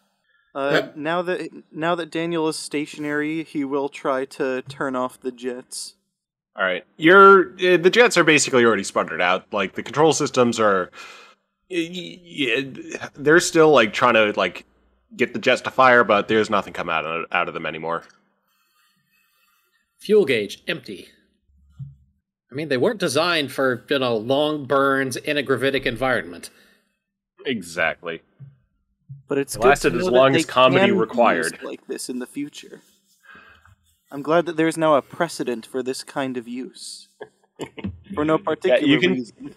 Speaker 3: Now that Daniel is stationary, he will try to turn off the jets.
Speaker 1: All right, the jets are basically already sputtered out. Like the control systems are, they're still like trying to like get the jets to fire, but there's nothing coming out of them anymore.
Speaker 4: Fuel gauge, empty. I mean, they weren't designed for, long burns in a gravitic environment.
Speaker 1: Exactly.
Speaker 3: But it's
Speaker 1: It
Speaker 3: good
Speaker 1: lasted
Speaker 3: to
Speaker 1: as
Speaker 3: know
Speaker 1: long
Speaker 3: that
Speaker 1: as
Speaker 3: they
Speaker 1: comedy
Speaker 3: can be
Speaker 1: required.
Speaker 3: used like this in the future. I'm glad that there's now a precedent for this kind of use. For no particular reason.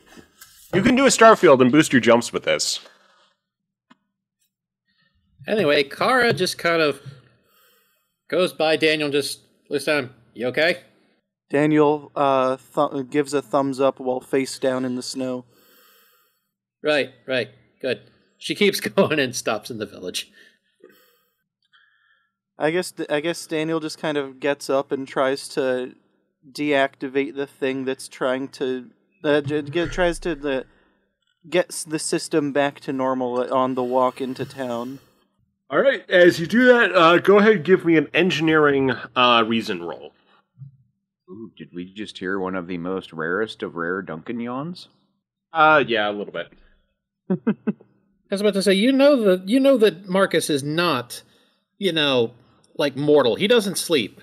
Speaker 1: You can do a Starfield and boost your jumps with this.
Speaker 4: Anyway, Kara just kind of goes by Daniel and just looks at him. You okay?
Speaker 3: Daniel gives a thumbs up while face down in the snow.
Speaker 4: Right, good. She keeps going and stops in the village.
Speaker 3: I guess Daniel just kind of gets up and tries to deactivate the thing that's trying to get the system back to normal on the walk into town.
Speaker 1: All right, as you do that, go ahead and give me an engineering reason roll.
Speaker 7: Ooh, did we just hear one of the most rarest of rare Duncan yawns?
Speaker 1: Yeah, a little bit.
Speaker 4: I was about to say, you know that Marcus is not, like mortal. He doesn't sleep.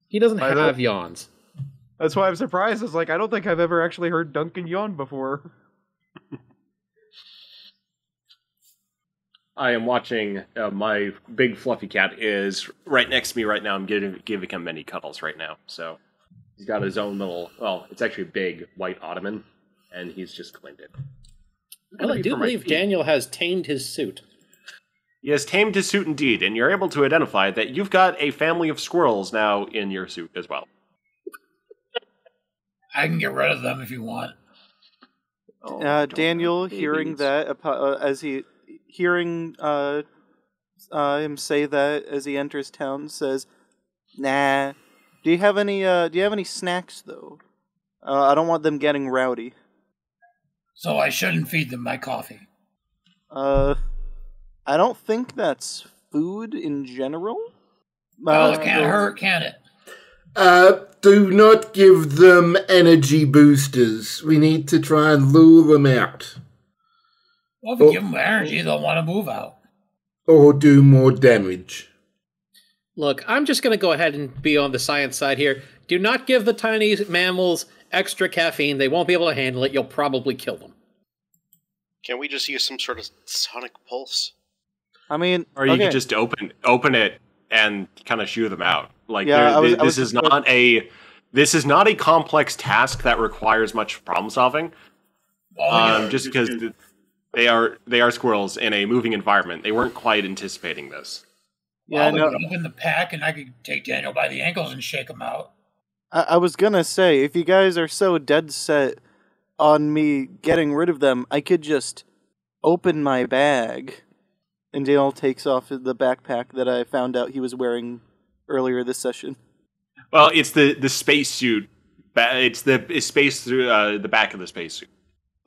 Speaker 4: He doesn't have yawns.
Speaker 7: That's why I'm surprised. It's like, I don't think I've ever actually heard Duncan yawn before.
Speaker 1: I am watching. My big fluffy cat is right next to me right now. I'm giving him many cuddles right now. So he's got his own little. Well, it's actually a big white ottoman, and he's just claimed it.
Speaker 4: Well, I do believe Daniel has tamed his suit.
Speaker 1: He has tamed his suit indeed, and you're able to identify that you've got a family of squirrels now in your suit as well.
Speaker 2: I can get rid of them if you want.
Speaker 3: Daniel, hearing that, hearing him say that as he enters town, says, "Nah. Do you have any snacks though? I don't want them getting rowdy."
Speaker 2: So I shouldn't feed them my coffee.
Speaker 3: I don't think that's food in general.
Speaker 2: Well, it can't hurt, can it?
Speaker 5: Do not give them energy boosters. We need to try and lure them out.
Speaker 2: Well, if we give them energy, they'll want to move out.
Speaker 5: Or do more damage.
Speaker 4: Look, I'm just going to go ahead and be on the science side here. Do not give the tiny mammals extra caffeine. They won't be able to handle it. You'll probably kill them.
Speaker 6: Can we just use some sort of sonic pulse?
Speaker 3: I mean,
Speaker 1: or you could just open it and kind of shoo them out. Like,
Speaker 3: yeah,
Speaker 1: this is not a complex task that requires much problem solving. Just because they are squirrels in a moving environment, they weren't quite anticipating this.
Speaker 2: Yeah, we could open the pack, and I could take Daniel by the ankles and shake him out.
Speaker 3: I was gonna say, if you guys are so dead set on me getting rid of them, I could just open my bag. And Daniel takes off the backpack that I found out he was wearing earlier this session.
Speaker 1: Well, it's the spacesuit. It's the space through the back of the spacesuit.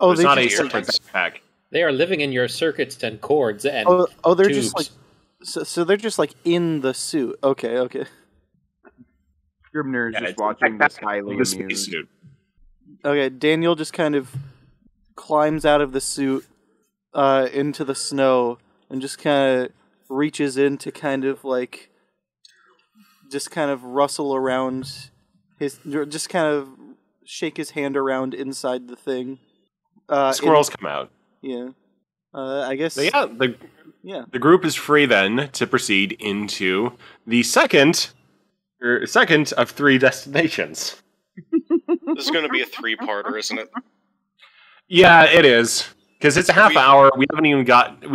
Speaker 3: Oh,
Speaker 1: it's not a separate backpack.
Speaker 4: They are living in your circuits and cords and
Speaker 3: they're
Speaker 4: tubes.
Speaker 3: just like so they're just like in the suit. Okay.
Speaker 7: Scribner is just watching this highly amused.
Speaker 1: Spacesuit.
Speaker 3: Okay, Daniel just kind of climbs out of the suit into the snow and just kind of reaches in to kind of like just kind of rustle around just kind of shake his hand around inside the thing.
Speaker 1: Squirrels come out.
Speaker 3: Yeah. I guess.
Speaker 1: So the group is free then to proceed into the second of 3 destinations.
Speaker 6: This is going to be a 3-parter, isn't it?
Speaker 1: Yeah, it is. Because it's a half hour. We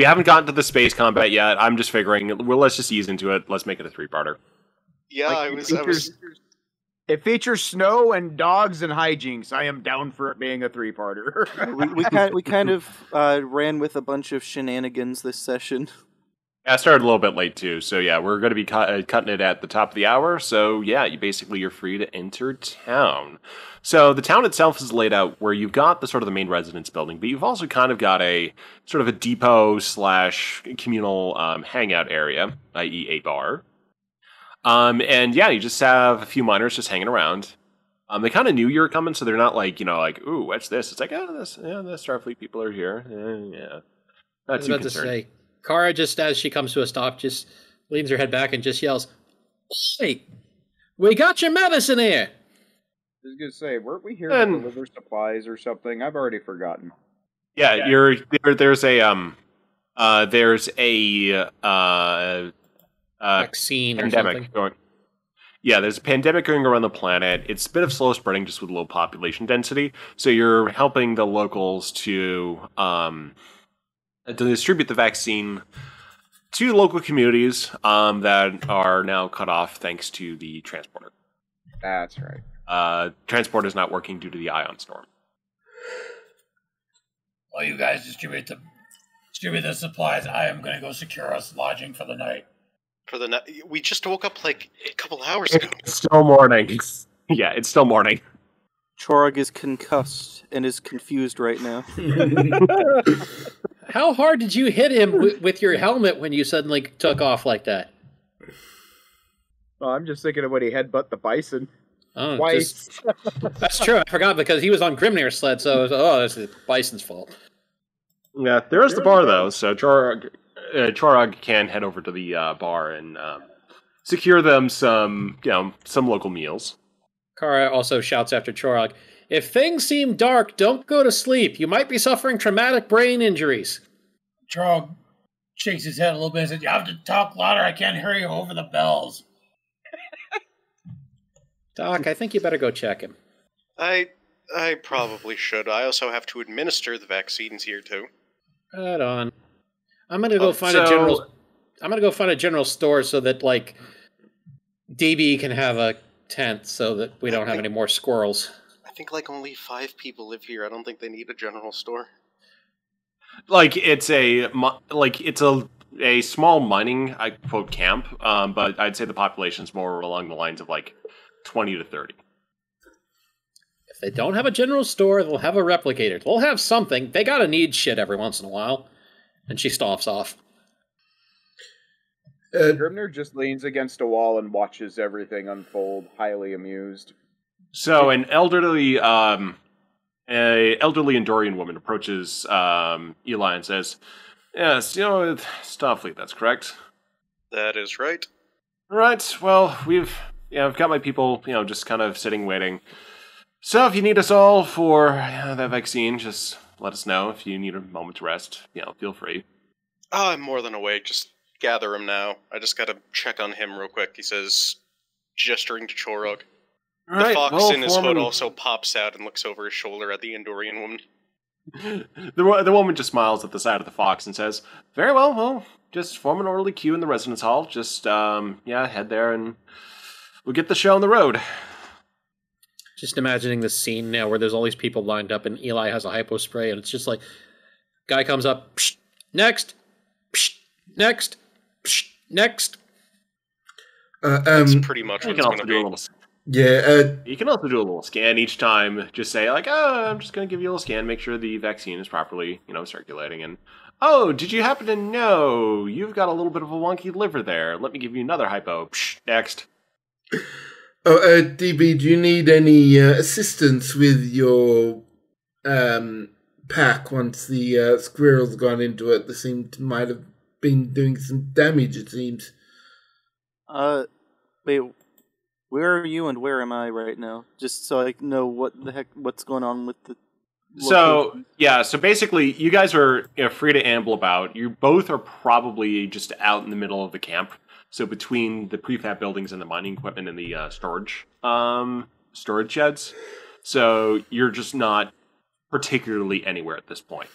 Speaker 1: haven't gotten to the space combat yet. I'm just figuring, let's just ease into it. Let's make it a 3-parter.
Speaker 6: Yeah,
Speaker 7: like, it features snow and dogs and hijinks. I am down for it being a 3-parter.
Speaker 3: we kind of ran with a bunch of shenanigans this session.
Speaker 1: Yeah, I started a little bit late too, so yeah, we're going to be cutting it at the top of the hour. So yeah, you're free to enter town. So the town itself is laid out where you've got the main residence building, but you've also kind of got a sort of a depot / communal hangout area, i.e. a bar. And yeah, you just have a few miners just hanging around. They kind of knew you were coming, so they're not like, ooh, what's this? It's like, the Starfleet people are here. Yeah. Not too concerned.
Speaker 4: Kara, just as she comes to a stop, just leans her head back and just yells, "Hey, we got your medicine here!"
Speaker 7: I was going to say, weren't we here to deliver supplies or something? I've already forgotten.
Speaker 1: Yeah. There's a
Speaker 4: vaccine
Speaker 1: pandemic
Speaker 4: or something.
Speaker 1: going. Yeah, there's a pandemic going around the planet. It's a bit of slow spreading just with low population density. So you're helping the locals to distribute the vaccine to local communities that are now cut off thanks to the transporter.
Speaker 7: That's right.
Speaker 1: Transport is not working due to the ion storm.
Speaker 2: While you guys distribute the supplies, I am going to go secure us lodging for the night.
Speaker 6: We just woke up like a couple hours ago.
Speaker 1: It's still morning. Yeah, it's still morning.
Speaker 3: Chorog is concussed and is confused right now.
Speaker 4: How hard did you hit him with your helmet when you suddenly took off like that?
Speaker 7: Well, I'm just thinking of when he headbutt the Bison.
Speaker 4: Oh,
Speaker 7: twice.
Speaker 4: That's true. I forgot because he was on Grimnir's sled, so that's the Bison's fault.
Speaker 1: Yeah, there is the bar though, so Chorog can head over to the bar and secure them some local meals.
Speaker 4: Kara also shouts after Chorog, "If things seem dark, don't go to sleep. You might be suffering traumatic brain injuries."
Speaker 2: Chorog shakes his head a little bit and says, "You have to talk louder. I can't hear you over the bells."
Speaker 4: Doc, I think you better go check him.
Speaker 6: I probably should. I also have to administer the vaccines here too.
Speaker 4: Right on. I'm gonna go find a general. gonna go find a general store so that like DB can have a tent so that we don't have any more squirrels.
Speaker 6: I think like only 5 people live here. I don't think they need a general store.
Speaker 1: Like it's a small mining, I quote, camp, but I'd say the population's more along the lines of like 20 to 30.
Speaker 4: If they don't have a general store, they'll have a replicator. They'll have something. They gotta need shit every once in a while. And she stops off.
Speaker 7: Grimner just leans against a wall and watches everything unfold, highly amused.
Speaker 1: So an elderly Endorian woman approaches Eli and says, "Yes, Starfleet, that's correct."
Speaker 6: That is right.
Speaker 1: Right, well, I've got my people, just kind of sitting, waiting. So if you need us all for that vaccine, just let us know. If you need a moment to rest, feel free.
Speaker 6: Oh, I'm more than awake. Just gather him now. I just gotta check on him real quick. He says, gesturing to Chorog. The fox in his hood also pops out and looks over his shoulder at the Endorian woman.
Speaker 1: The woman just smiles at the side of the fox and says, "Very well, just form an orderly queue in the residence hall. Just, head there and we'll get the show on the road."
Speaker 4: Just imagining the scene now where there's all these people lined up and Eli has a hypo spray and it's just like, guy comes up, psh, next, psh, next, psh, next.
Speaker 6: That's pretty much what it's going to be.
Speaker 1: You can also do a little scan each time. Just say, like, I'm just going to give you a little scan, make sure the vaccine is properly, circulating. And, did you happen to know you've got a little bit of a wonky liver there? Let me give you another hypo. Psh, next.
Speaker 5: DB, do you need any assistance with your pack once the squirrels gone into it? They might have been doing some damage, it seems.
Speaker 3: Wait, where are you and where am I right now? Just so I know what's going on with the location.
Speaker 1: So basically, you guys are free to amble about. You both are probably just out in the middle of the camp. So between the prefab buildings and the mining equipment and the storage sheds. So you're just not particularly anywhere at this point.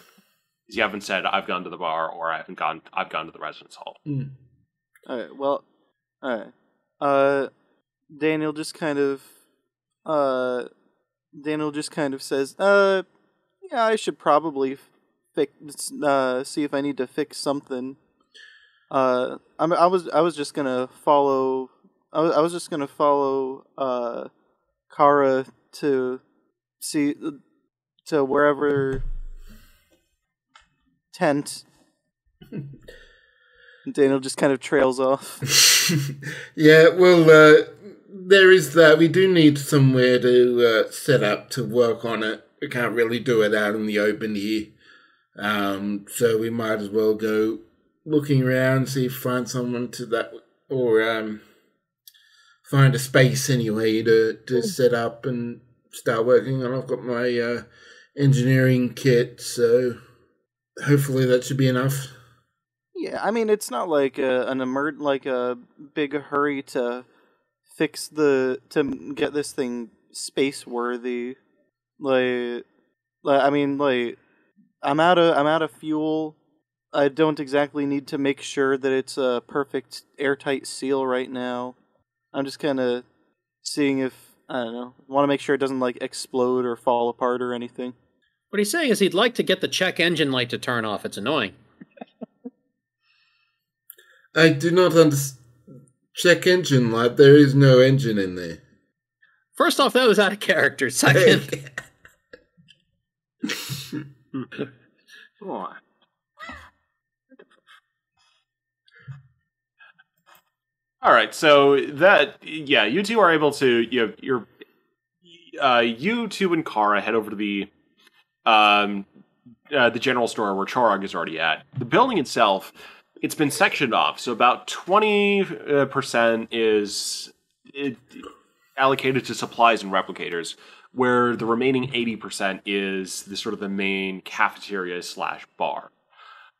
Speaker 1: You haven't said, I've gone to the bar, or I've gone to the residence hall.
Speaker 3: Mm. Alright. Daniel just kind of says, I should probably see if I need to fix something. I was just gonna follow Kara to wherever tent. Daniel just kind of trails off.
Speaker 5: Yeah, well, there is that. We do need somewhere to set up to work on it. We can't really do it out in the open here. So we might as well go looking around, see if find someone to that, or find a space anyway to set up and start working on. I've got my engineering kit, so hopefully that should be enough.
Speaker 3: Yeah, I mean, it's not like a big hurry to get this thing space worthy. I'm out of fuel. I don't exactly need to make sure that it's a perfect airtight seal right now. I'm just kind of seeing if, I don't know, want to make sure it doesn't explode or fall apart or anything.
Speaker 4: What he's saying is he'd like to get the check engine light to turn off. It's annoying.
Speaker 5: I do not understand. Check engine light. There is no engine in there.
Speaker 4: First off, that was out of character. Second,
Speaker 1: All right, so you two are able to you two and Kara head over to the general store where Chorog is already at. The building itself, it's been sectioned off, so about 20% is allocated to supplies and replicators, where the remaining 80% is the main cafeteria / bar.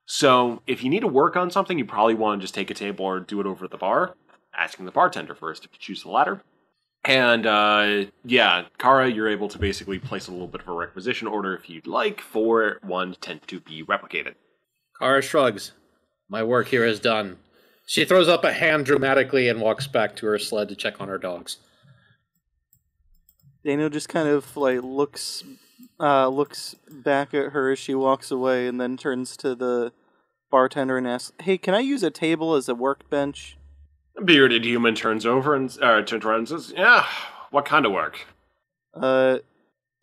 Speaker 1: So if you need to work on something, you probably want to just take a table or do it over at the bar, asking the bartender first if you choose the latter. And Kara, you're able to basically place a little bit of a requisition order if you'd like for one tent to be replicated.
Speaker 4: Kara shrugs. My work here is done. She throws up a hand dramatically and walks back to her sled to check on her dogs.
Speaker 3: Daniel just kind of looks back at her as she walks away, and then turns to the bartender and asks, "Hey, can I use a table as a workbench?"
Speaker 1: A bearded human turns over and turns around and says, "Yeah, what kind of work?"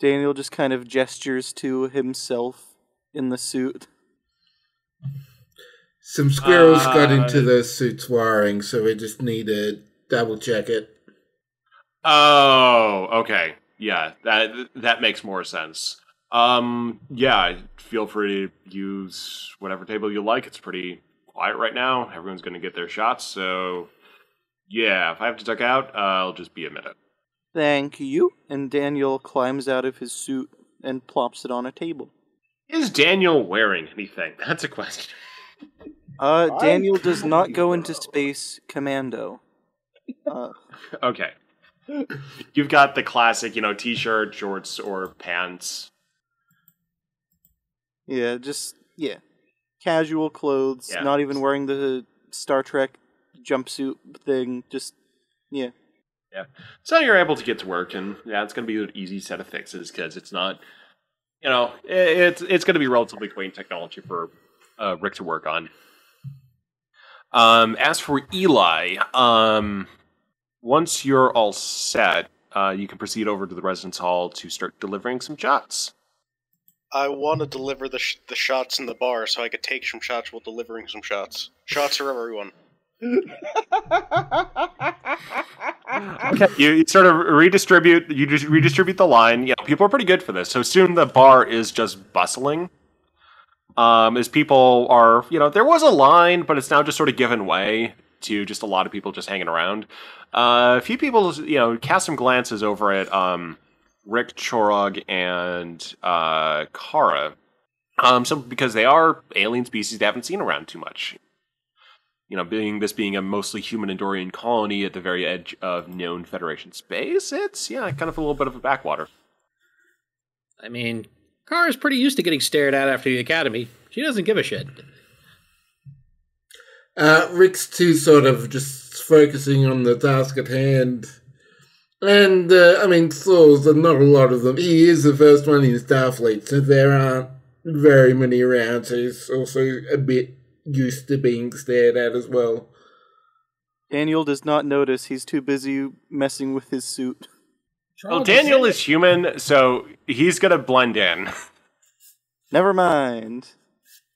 Speaker 3: Daniel just kind of gestures to himself in the suit.
Speaker 5: Some squirrels got into those suits wiring, so we just need to double check it.
Speaker 1: Oh, okay. Yeah, that makes more sense. Yeah, feel free to use whatever table you like. It's pretty quiet right now. Everyone's going to get their shots, so yeah, if I have to duck out, I'll just be a minute.
Speaker 3: Thank you. And Daniel climbs out of his suit and plops it on a table.
Speaker 1: Is Daniel wearing anything? That's a question.
Speaker 3: Daniel does not go into space commando.
Speaker 1: Okay. You've got the classic, t-shirt, shorts, or pants.
Speaker 3: Yeah, casual clothes,
Speaker 1: Yeah.
Speaker 3: not even wearing the Star Trek jumpsuit thing, yeah.
Speaker 1: Yeah. So you're able to get to work, and yeah, it's going to be an easy set of fixes, because it's not, it's going to be relatively quaint technology for Rick to work on. As for Eli, once you're all set, you can proceed over to the residence hall to start delivering some shots.
Speaker 6: I want to deliver the shots in the bar so I could take some shots while delivering some shots. Shots for everyone.
Speaker 1: Okay, you sort of redistribute the line. People are pretty good for this. So soon the bar is just bustling. As people are, there was a line, but it's now just sort of given way to just a lot of people just hanging around. A few people, cast some glances over at Rick, Chorog, and Kara. So because they are alien species they haven't seen around too much. Being a mostly human Andorian colony at the very edge of known Federation space, it's, kind of a little bit of a backwater.
Speaker 4: I mean, Kara's pretty used to getting stared at after the academy. She doesn't give a shit.
Speaker 5: Rick's too sort of just focusing on the task at hand. And, souls are not a lot of them. He is the first one in Starfleet, so there aren't very many around, so he's also a bit used to being stared at as well.
Speaker 3: Daniel does not notice. He's too busy messing with his suit.
Speaker 1: Well, Daniel is human, so he's gonna blend in.
Speaker 3: Never mind.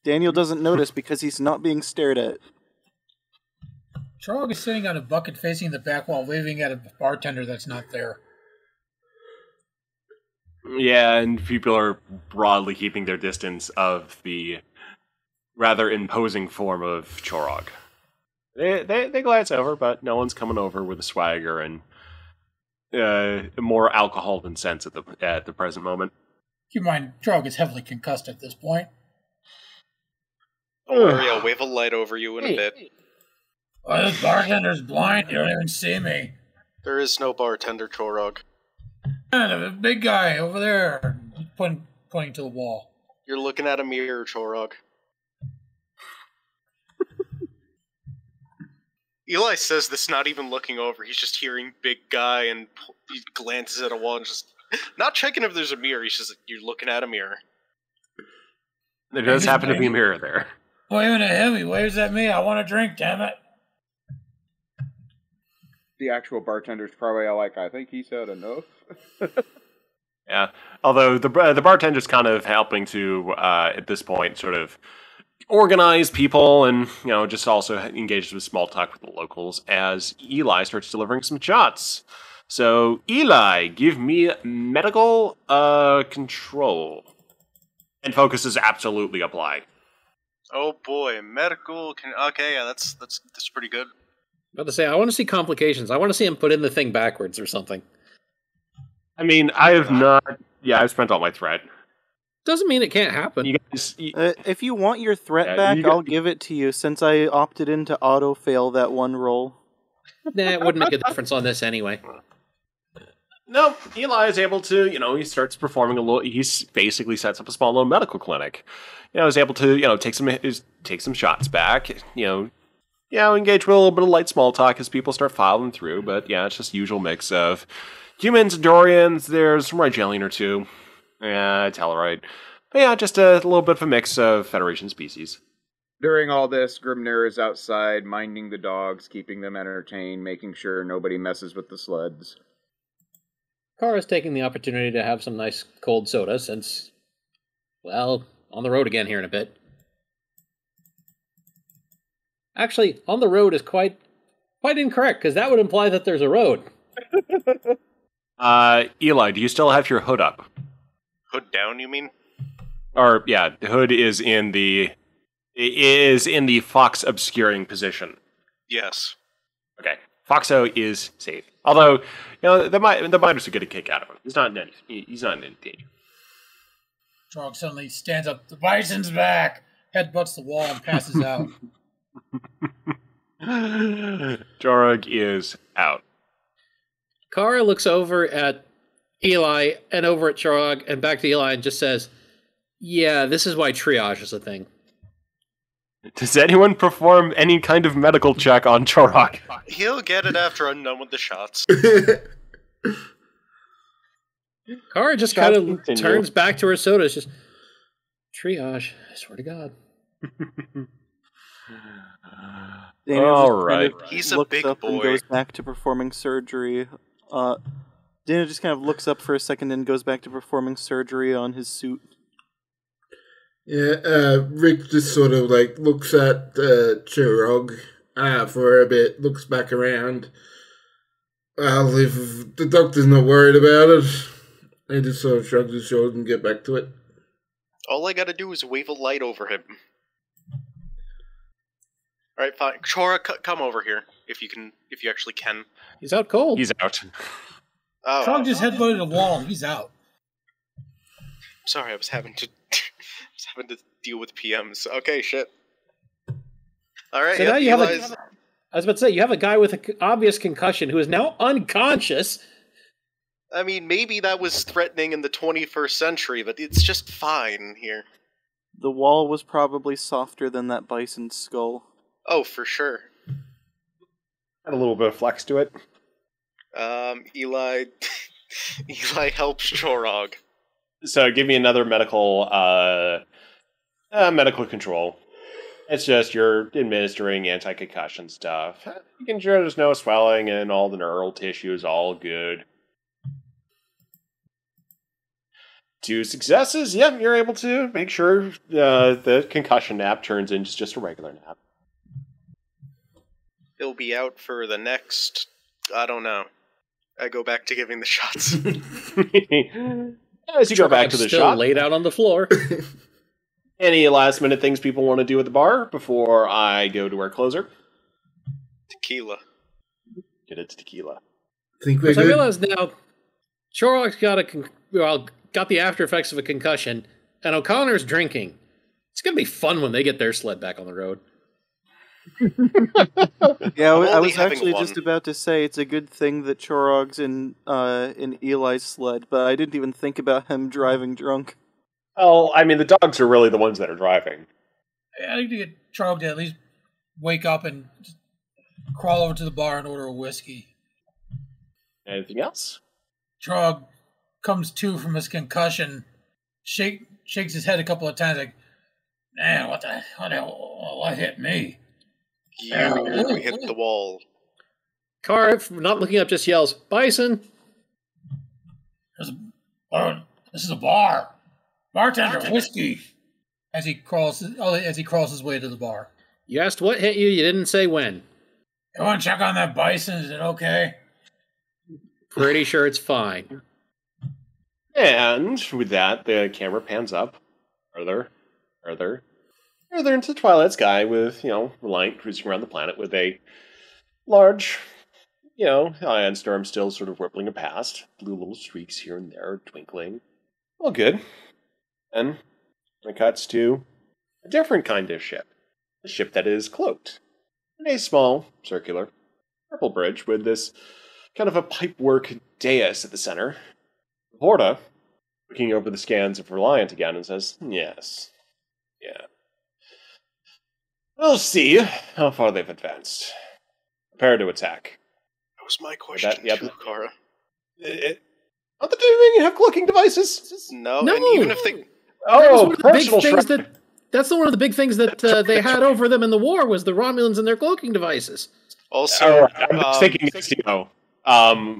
Speaker 3: Daniel doesn't notice because he's not being stared at.
Speaker 2: Trog is sitting on a bucket facing the back wall, waving at a bartender that's not there.
Speaker 1: Yeah, and people are broadly keeping their distance of the rather imposing form of Chorog. They glance over, but no one's coming over with a swagger and more alcohol than sense at the present moment.
Speaker 2: Keep in mind, Trog is heavily concussed at this point.
Speaker 6: Don't worry, I'll wave a light over you in a bit.
Speaker 2: Oh, this bartender's blind. You don't even see me.
Speaker 6: There is no bartender, Chorog.
Speaker 2: The big guy over there, pointing to the wall.
Speaker 6: You're looking at a mirror, Chorog. Eli says this not even looking over. He's just hearing big guy, and he glances at a wall and just not checking if there's a mirror. He's just, you're looking at a mirror.
Speaker 1: There does happen to be a mirror there.
Speaker 2: Waving at him, he waves at me. I want a drink, damn it.
Speaker 7: The actual bartender's probably like, I think he's had enough.
Speaker 1: Yeah, although the bartender's kind of helping to, at this point, sort of organize people and, just also engages with small talk with the locals as Eli starts delivering some shots. So, Eli, give me medical control. And focus is absolutely apply.
Speaker 6: Oh boy, medical okay, yeah, that's pretty good.
Speaker 4: About to say, I want to see complications. I want to see him put in the thing backwards or something.
Speaker 1: I mean, I have not... Yeah, I've spent all my threat.
Speaker 4: Doesn't mean it can't happen.
Speaker 1: You guys...
Speaker 3: If you want your threat back, I'll give it to you, since I opted in to auto-fail that one roll.
Speaker 4: Nah, it wouldn't make a difference on this anyway.
Speaker 1: No, Eli is able to, he starts performing he basically sets up a small little medical clinic. Is able to, take some shots back, engage with a little bit of light small talk as people start filing through. But yeah, it's just the usual mix of humans and Dorians. There's some Rigelian or two. Yeah, Tellarite. But yeah, just a little bit of a mix of Federation species.
Speaker 7: During all this, Grimnir is outside, minding the dogs, keeping them entertained, making sure nobody messes with the sleds.
Speaker 4: Kara's taking the opportunity to have some nice cold soda since, well, on the road again here in a bit. Actually, on the road is quite incorrect, because that would imply that there's a road.
Speaker 1: Eli, do you still have your hood up?
Speaker 6: Hood down, you mean?
Speaker 1: Or, yeah, the hood is in the fox obscuring position.
Speaker 6: Yes.
Speaker 1: Okay. Foxo is safe. Although, the miners are going to kick out of him. He's not in any danger.
Speaker 2: Trog suddenly stands up. The Bison's back! Headbutts the wall and passes out.
Speaker 1: Jorog is out.
Speaker 4: Kara looks over at Eli and over at Jorog and back to Eli and just says, yeah, this is why triage is a thing.
Speaker 1: Does anyone perform any kind of medical check on Jorog?
Speaker 6: He'll get it after I'm done with the shots.
Speaker 4: Kara just kind of turns back to her soda. It's just, triage, I swear to God.
Speaker 1: All right.
Speaker 6: He's a big
Speaker 3: up
Speaker 6: boy.
Speaker 3: And goes back to performing surgery. Dana just kind of looks up for a second and goes back to performing surgery on his suit.
Speaker 5: Yeah, Rick just sort of like looks at Chirog for a bit, looks back around. Well, if the doctor's not worried about it, he just sort of shrugs his shoulders and get back to it.
Speaker 6: All I gotta do is wave a light over him. Alright, fine. Chora, come over here, if you actually can.
Speaker 4: He's out cold.
Speaker 1: He's out.
Speaker 6: Oh.
Speaker 2: Trog just headbutted the wall and he's out.
Speaker 6: Sorry, I was having to deal with PMs. Okay, shit. Alright,
Speaker 4: so now you have I was about to say, you have a guy with an obvious concussion who is now unconscious.
Speaker 6: I mean, maybe that was threatening in the 21st century, but it's just fine here.
Speaker 3: The wall was probably softer than that bison's skull.
Speaker 6: Oh, for sure.
Speaker 1: Had a little bit of flex to it.
Speaker 6: Eli helps Chorog.
Speaker 1: So give me another medical control. It's just you're administering anti-concussion stuff. You can sure there's no swelling and all the neural tissue is all good. 2 successes. Yep, you're able to make sure the concussion nap turns into just a regular nap.
Speaker 6: He'll be out for the next, I don't know. I go back to giving the shots.
Speaker 1: As you go back to the
Speaker 4: still
Speaker 1: shop.
Speaker 4: Laid out on the floor.
Speaker 1: Any last minute things people want to do at the bar before I go to our closer?
Speaker 6: Tequila.
Speaker 1: Get it to tequila.
Speaker 5: Think we're
Speaker 4: I
Speaker 5: good?
Speaker 4: realize now, Chorok's got the after effects of a concussion, and O'Connor's drinking. It's going to be fun when they get their sled back on the road.
Speaker 3: Yeah, I
Speaker 6: only
Speaker 3: was
Speaker 6: having
Speaker 3: actually
Speaker 6: one.
Speaker 3: just about to say it's a good thing that Chorog's in Eli's sled, but I didn't even think about him driving drunk.
Speaker 1: Well, I mean, the dogs are really the ones that are driving.
Speaker 2: I need to get Trog to at least wake up and just crawl over to the bar and order a whiskey.
Speaker 1: Anything else?
Speaker 2: Trog comes to from his concussion, shakes his head a couple of times, like, man, what hit me?
Speaker 6: You hit the wall.
Speaker 4: Car, not looking up, just yells, Bison!
Speaker 2: This is a bar. Bartender, whiskey. As he crawls his way to the bar.
Speaker 4: You asked what hit you, you didn't say when.
Speaker 2: You want to check on that bison? Is it okay?
Speaker 4: Pretty sure it's fine.
Speaker 1: And with that, the camera pans up further into the twilight sky with, Reliant cruising around the planet with a large, ion storm still sort of rippling past. Blue little streaks here and there twinkling. All good. And it cuts to a different kind of ship. A ship that is cloaked. In a small, circular, purple bridge with this kind of a pipework dais at the center. Horta, looking over the scans of Reliant again, and says, yes. Yeah. We'll see how far they've advanced. Prepare to attack.
Speaker 6: That was my question, too, Kara.
Speaker 1: Don't the Dominion have cloaking devices?
Speaker 6: No,
Speaker 4: No.
Speaker 6: and even if they...
Speaker 1: Personal shred.
Speaker 4: That's one of the big things that they had over them in the war was the Romulans and their cloaking devices.
Speaker 6: Also,
Speaker 1: I'm just taking this,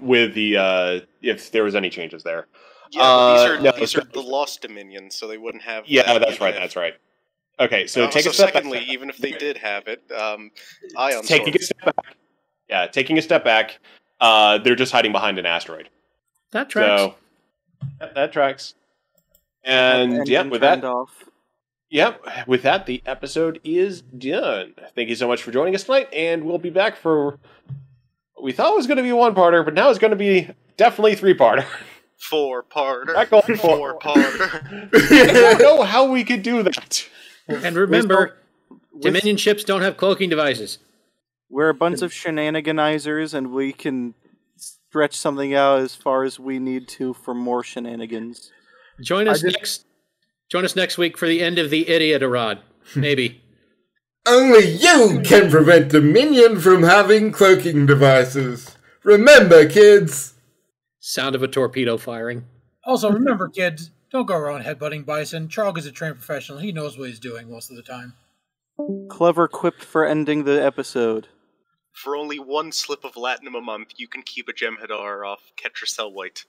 Speaker 1: with the if there was any changes there.
Speaker 6: Yeah, but these are the Lost Dominion, so they wouldn't have.
Speaker 1: Yeah, that's right. Okay, so take a step
Speaker 6: secondly,
Speaker 1: back.
Speaker 6: even if they did have it, Ion
Speaker 1: taking a step back. Yeah, taking a step back. They're just hiding behind an asteroid.
Speaker 4: That tracks.
Speaker 1: So that tracks. And yeah, with that. Yep, with that, the episode is done. Thank you so much for joining us tonight, and we'll be back for what we thought was going to be one-parter, but now it's going to be definitely three-parter.
Speaker 6: Four-parter.
Speaker 1: Not going four-parter. I don't know how we could do that.
Speaker 4: And remember, Dominion ships don't have cloaking devices.
Speaker 3: We're a bunch of shenaniganizers, and we can stretch something out as far as we need to for more shenanigans.
Speaker 4: Join us next week for the end of the Idiot-a-Rod. Maybe.
Speaker 5: Only you can prevent Dominion from having cloaking devices. Remember, kids.
Speaker 4: Sound of a torpedo firing.
Speaker 2: Also, remember, kids, don't go around headbutting Bison. Charles is a trained professional. He knows what he's doing most of the time.
Speaker 3: Clever quip for ending the episode.
Speaker 6: For only one slip of Latinum a month, you can keep a Jem'Hadar off Ketra White.